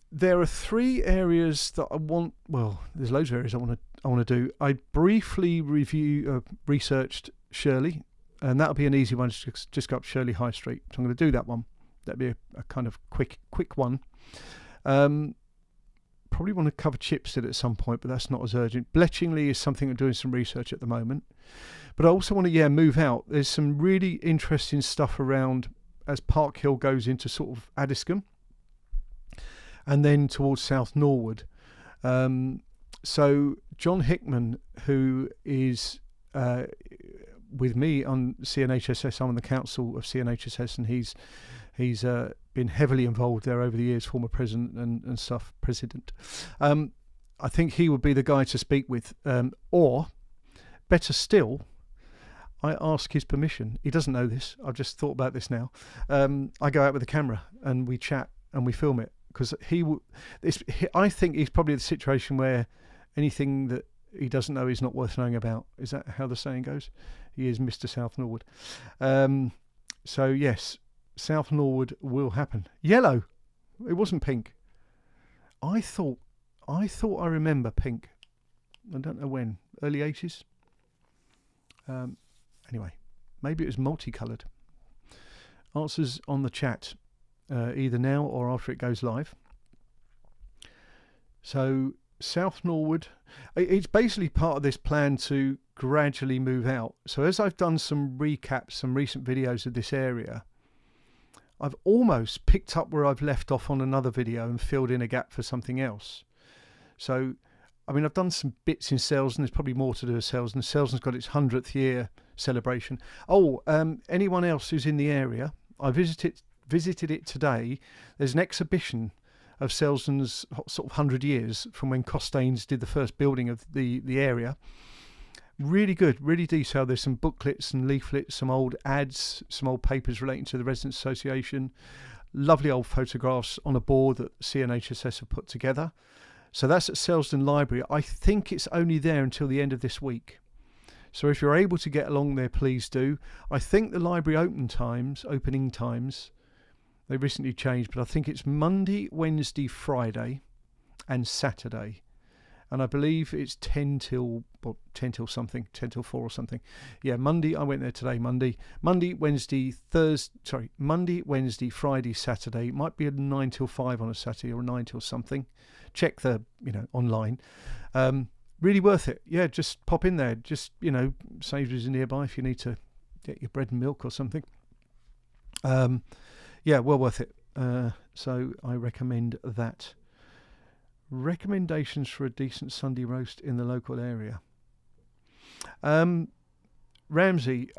[SPEAKER 1] There are 3 areas that I want. Well, there's loads of areas I want to do. I briefly researched Shirley, and that'll be an easy one. Just go up Shirley High Street. So I'm going to do that one. That'll be a kind of quick one. Probably want to cover Chipstead at some point, but that's not as urgent. Bletchingley is something I'm doing some research at the moment. But I also want to, move out. There's some really interesting stuff around as Park Hill goes into sort of Addiscombe and then towards South Norwood. So John Hickman, who is with me on CNHSS, I'm on the council of CNHSS, and he's been heavily involved there over the years, former president and stuff, president. I think he would be the guy to speak with, or better still, I ask his permission. He doesn't know this. I've just thought about this now. I go out with a camera and we chat and we film it, because I think he's probably the situation where anything that he doesn't know is not worth knowing about. Is that how the saying goes? He is Mr. South Norwood. So yes, South Norwood will happen. Yellow. It wasn't pink. I thought I remember pink. I don't know when. Early 80s? Anyway, maybe it was multicoloured. Answers on the chat, either now or after it goes live. So South Norwood, it's basically part of this plan to gradually move out. So as I've done some recaps, some recent videos of this area, I've almost picked up where I've left off on another video and filled in a gap for something else. So, I mean, I've done some bits in Selsdon. There's probably more to do with Selsdon. Selsdon's got its 100th year celebration. Oh, anyone else who's in the area, I visited it today. There's an exhibition of Selsdon's sort of 100 years from when Coulsdon did the first building of the area. Really good, really detailed. There's some booklets and leaflets, some old ads, some old papers relating to the Residents Association. Lovely old photographs on a board that CNHSS have put together. So that's at Selsdon Library. I think it's only there until the end of this week. So if you're able to get along there, please do. I think the library opening times, they recently changed, but I think it's Monday, Wednesday, Friday and Saturday. And I believe it's 10 till 4 or something. Yeah, Monday, I went there today, Monday, Wednesday, Friday, Saturday. It might be a 9 till 5 on a Saturday or a 9 till something. Check the, online. Really worth it. Yeah, just pop in there. Just, Sainsbury's is nearby if you need to get your bread and milk or something. Yeah, well worth it. So I recommend that. Recommendations for a decent Sunday roast in the local area. Ramsey,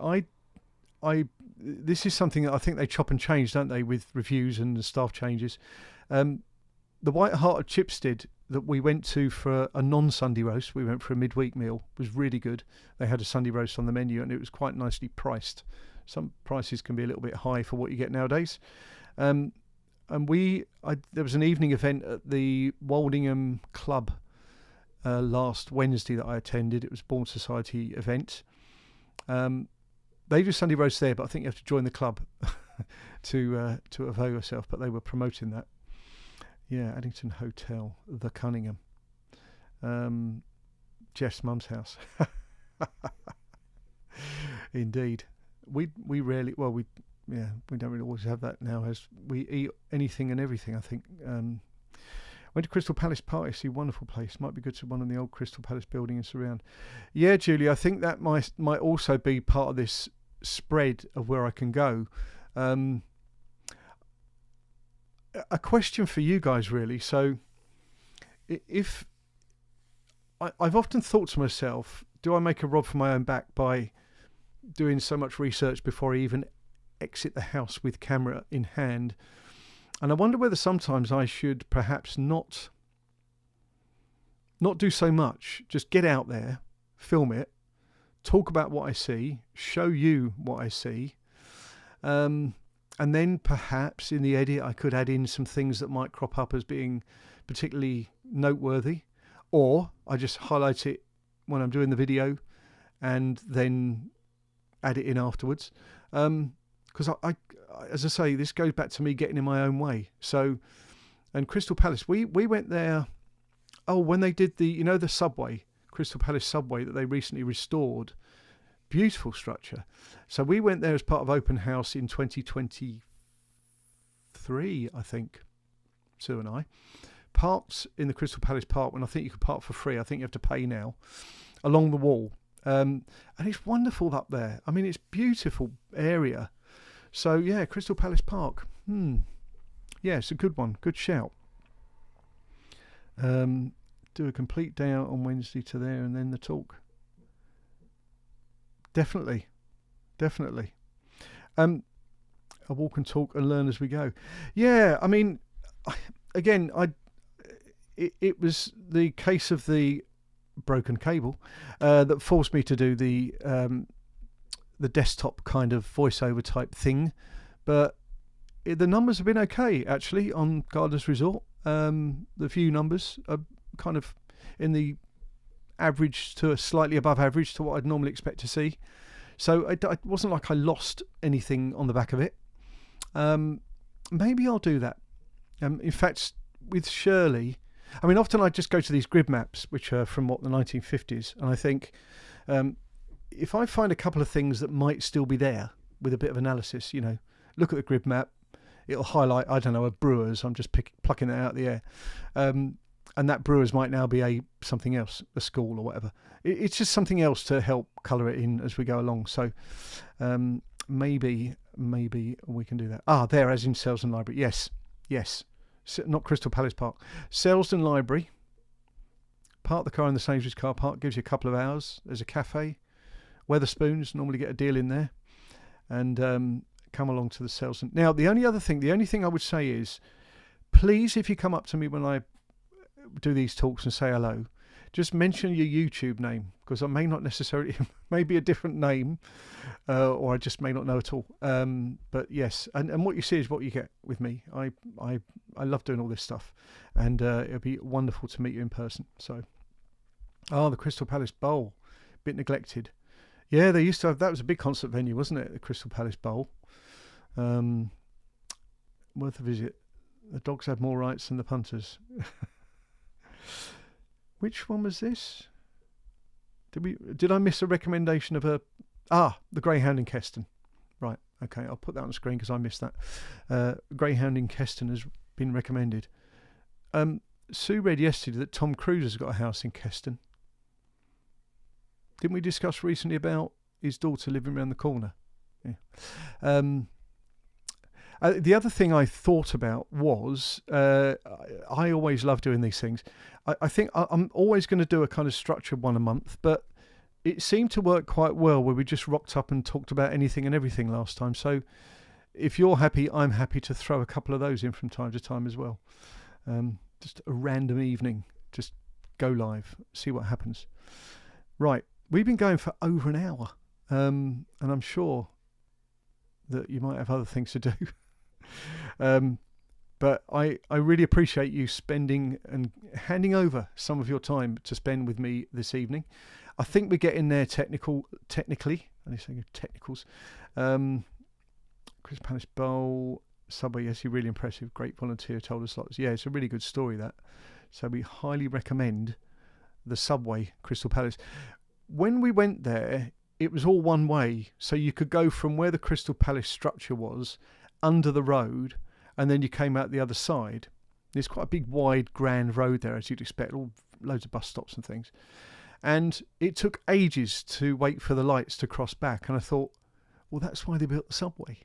[SPEAKER 1] this is something that I think they chop and change, don't they, with reviews and the staff changes. The White Hart of Chipstead that we went to for a non-Sunday roast, we went for a midweek meal, was really good. They had a Sunday roast on the menu and it was quite nicely priced. Some prices can be a little bit high for what you get nowadays. And there was an evening event at the Woldingham Club last Wednesday that I attended. It was a Bourne Society event. They do Sunday roast there, but I think you have to join the club to avail yourself. But they were promoting that. Yeah, Addington Hotel, the Cunningham, Jeff's mum's house. Indeed, we don't really always have that now, as we eat anything and everything. I think went to Crystal Palace Park. It's a wonderful place. Might be good to one in the old Crystal Palace building and surround. Yeah, Julie, I think that might also be part of this spread of where I can go. A question for you guys, really. So, if I've often thought to myself, do I make a rod for my own back by doing so much research before I even exit the house with camera in hand? And I wonder whether sometimes I should perhaps not do so much. Just get out there, film it, talk about what I see, show you what I see, and then perhaps in the edit I could add in some things that might crop up as being particularly noteworthy, or I just highlight it when I'm doing the video and then add it in afterwards. Because I, as I say, this goes back to me getting in my own way. So, and Crystal Palace, we went there, when they did the subway, Crystal Palace subway that they recently restored. Beautiful structure. So we went there as part of open house in 2023, I think, Sue and I. Parked in the Crystal Palace Park when I think you could park for free. I think you have to pay now, along the wall. And it's wonderful up there. I mean, it's beautiful area. So yeah, Crystal Palace Park. Yeah, it's a good one. Good shout. Do a complete day out on Wednesday to there and then the talk. Definitely. A walk and talk and learn as we go. Yeah, I mean, it was the case of the broken cable that forced me to do the desktop kind of voiceover type thing, but the numbers have been okay actually on Gardner's Resort. The view numbers are kind of in the average to slightly above average to what I'd normally expect to see, so it wasn't like I lost anything on the back of it. Maybe I'll do that. In fact, with Shirley, I mean, often I just go to these grid maps which are from the 1950s, and I think if I find a couple of things that might still be there with a bit of analysis, look at the grid map, it'll highlight, I don't know, a Brewers. I'm just plucking it out of the air. And that Brewers might now be something else, a school or whatever. It's just something else to help colour it in as we go along. So maybe we can do that. There, as in Selsdon Library. Yes. Not Crystal Palace Park. Selsdon Library. Park the car in the Sainsbury's car park. Gives you a couple of hours. There's a cafe. Weatherspoons normally get a deal in there. And come along to the Selsdon. Now, the only thing I would say is, please, if you come up to me when I do these talks and say hello, just mention your YouTube name, because I may not necessarily, maybe a different name, or I just may not know at all. But yes, and what you see is what you get with me. I love doing all this stuff, and it'll be wonderful to meet you in person. So, the Crystal Palace Bowl, bit neglected. Yeah, they used to have, that was a big concert venue, wasn't it? The Crystal Palace Bowl. Worth a visit. The dogs had more rights than the punters. Which one was this? Did I miss a recommendation of the Greyhound in Keston? Right, okay, I'll put that on the screen because I missed that. Greyhound in Keston has been recommended. Sue read yesterday that Tom Cruise has got a house in Keston. Didn't we discuss recently about his daughter living around the corner? Yeah. The other thing I thought about was, I always love doing these things. I think I'm always going to do a kind of structured one a month, but it seemed to work quite well where we just rocked up and talked about anything and everything last time. So if you're happy, I'm happy to throw a couple of those in from time to time as well. Just a random evening, just go live, see what happens. Right, we've been going for over an hour, and I'm sure that you might have other things to do. But I really appreciate you spending and handing over some of your time to spend with me this evening. I think we're getting there technically. I need to say technicals. Chris Palace Bowl, Subway, yes, you're really impressive. Great volunteer, told us lots. Yeah, it's a really good story, that. So we highly recommend the Subway, Crystal Palace. When we went there, it was all one way. So you could go from where the Crystal Palace structure was under the road, and then you came out the other side. There's quite a big, wide, grand road there, as you'd expect, all loads of bus stops and things. And it took ages to wait for the lights to cross back. And I thought, well, that's why they built the subway.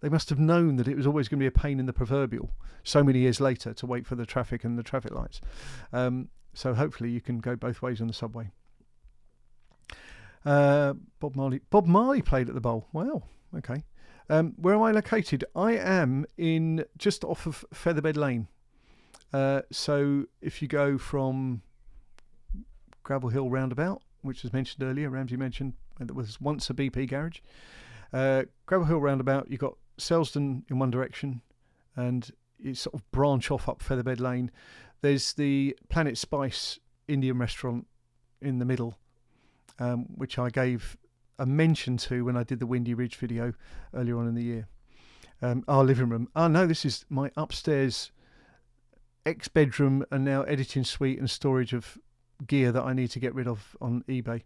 [SPEAKER 1] They must have known that it was always going to be a pain in the proverbial so many years later to wait for the traffic and the traffic lights. So hopefully you can go both ways on the subway. Bob Marley played at the Bowl. Wow, okay. Where am I located? I am in just off of Featherbed Lane. So if you go from Gravel Hill roundabout, which was mentioned earlier, Ramsey mentioned that was once a BP garage. Gravel Hill roundabout, you've got Selsdon in one direction, and you sort of branch off up Featherbed Lane. There's the Planet Spice Indian restaurant in the middle, which I gave a mention to when I did the Windy Ridge video earlier on in the year. Our living room. Oh no, this is my upstairs ex-bedroom and now editing suite and storage of gear that I need to get rid of on eBay.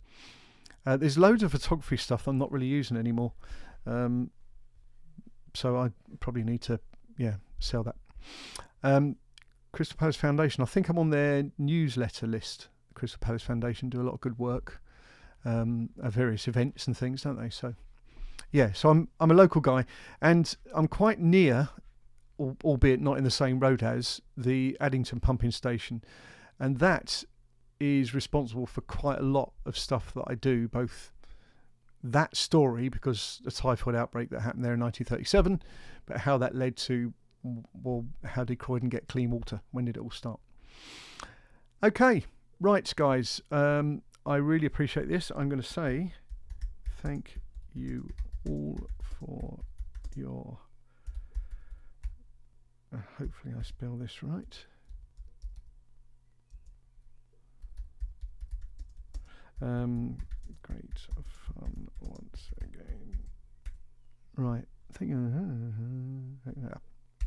[SPEAKER 1] There's loads of photography stuff I'm not really using anymore. So I probably need to, sell that. Crystal Palace Foundation. I think I'm on their newsletter list. The Crystal Palace Foundation do a lot of good work. At various events and things, don't they? So so I'm a local guy, and I'm quite near, albeit not in the same road as, the Addington pumping station, and that is responsible for quite a lot of stuff that I do, both that story, because the typhoid outbreak that happened there in 1937, but how that led to, well, how did Croydon get clean water? When did it all start? Okay, right, guys. I really appreciate this. I'm going to say thank you all for your... hopefully I spell this right. Great fun once again. Right.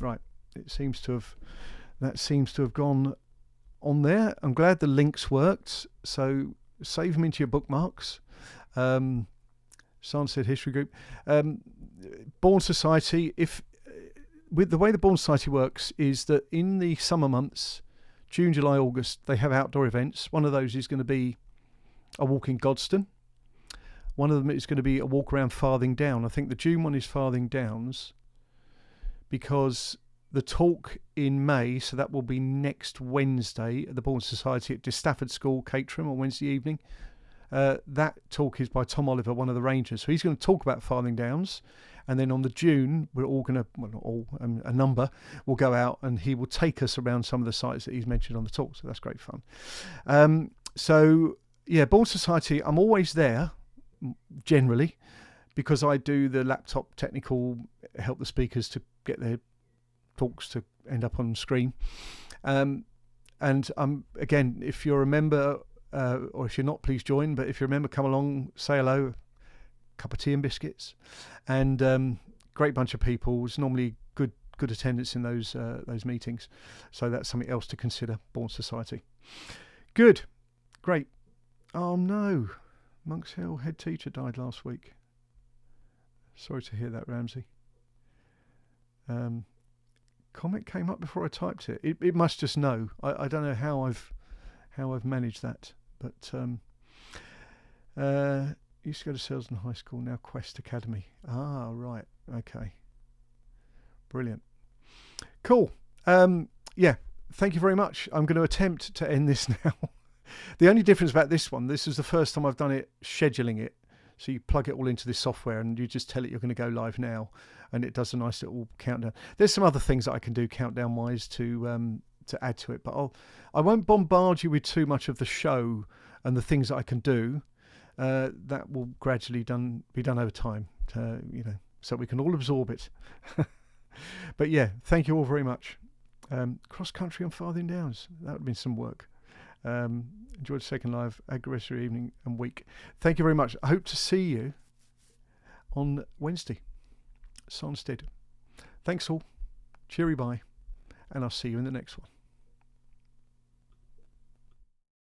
[SPEAKER 1] Right. That seems to have gone on there. I'm glad the links worked. So save them into your bookmarks. Sunset History Group. Bourne Society, with the way the Bourne Society works is that in the summer months, June, July, August, they have outdoor events. One of those is going to be a walk in Coulsdon. One of them is going to be a walk around Farthing Down. I think the June one is Farthing Downs, because the talk in May, so that will be next Wednesday at the Bourne Society at Stafford School, Caterham, on Wednesday evening. That talk is by Tom Oliver, one of the rangers. So he's going to talk about Farthing Downs. And then on the June, we're all going to, well, not all, a number will go out and he will take us around some of the sites that he's mentioned on the talk. So that's great fun. So, yeah, Bourne Society, I'm always there, generally, because I do the laptop technical, help the speakers to get their talks to end up on screen. And again, if you're a member, or if you're not, please join. But if you're a member, come along, say hello, cup of tea and biscuits, and great bunch of people. It's normally good attendance in those meetings, so that's something else to consider. Bourne Society, good, great. Oh no, Monks Hill head teacher died last week. Sorry to hear that, Ramsey. Comment came up before I typed it. It must just know. I don't know how I've managed that, but used to go to Selsdon High School, now Quest Academy. Ah, right. Okay. Brilliant. Cool. Yeah, thank you very much. I'm going to attempt to end this now. The only difference about this one, this is the first time I've done it, scheduling it. So you plug it all into this software and you just tell it you're going to go live now, and it does a nice little countdown. There's some other things that I can do countdown-wise to add to it, but I won't bombard you with too much of the show and the things that I can do. That will gradually be done over time, so we can all absorb it. But yeah, thank you all very much. Cross country on Farthing Downs, that would have been some work. Enjoyed the second live aggressor evening and week. Thank you very much. I hope to see you on Wednesday. Sonstead. Thanks all. Cheery bye, and I'll see you in the next one.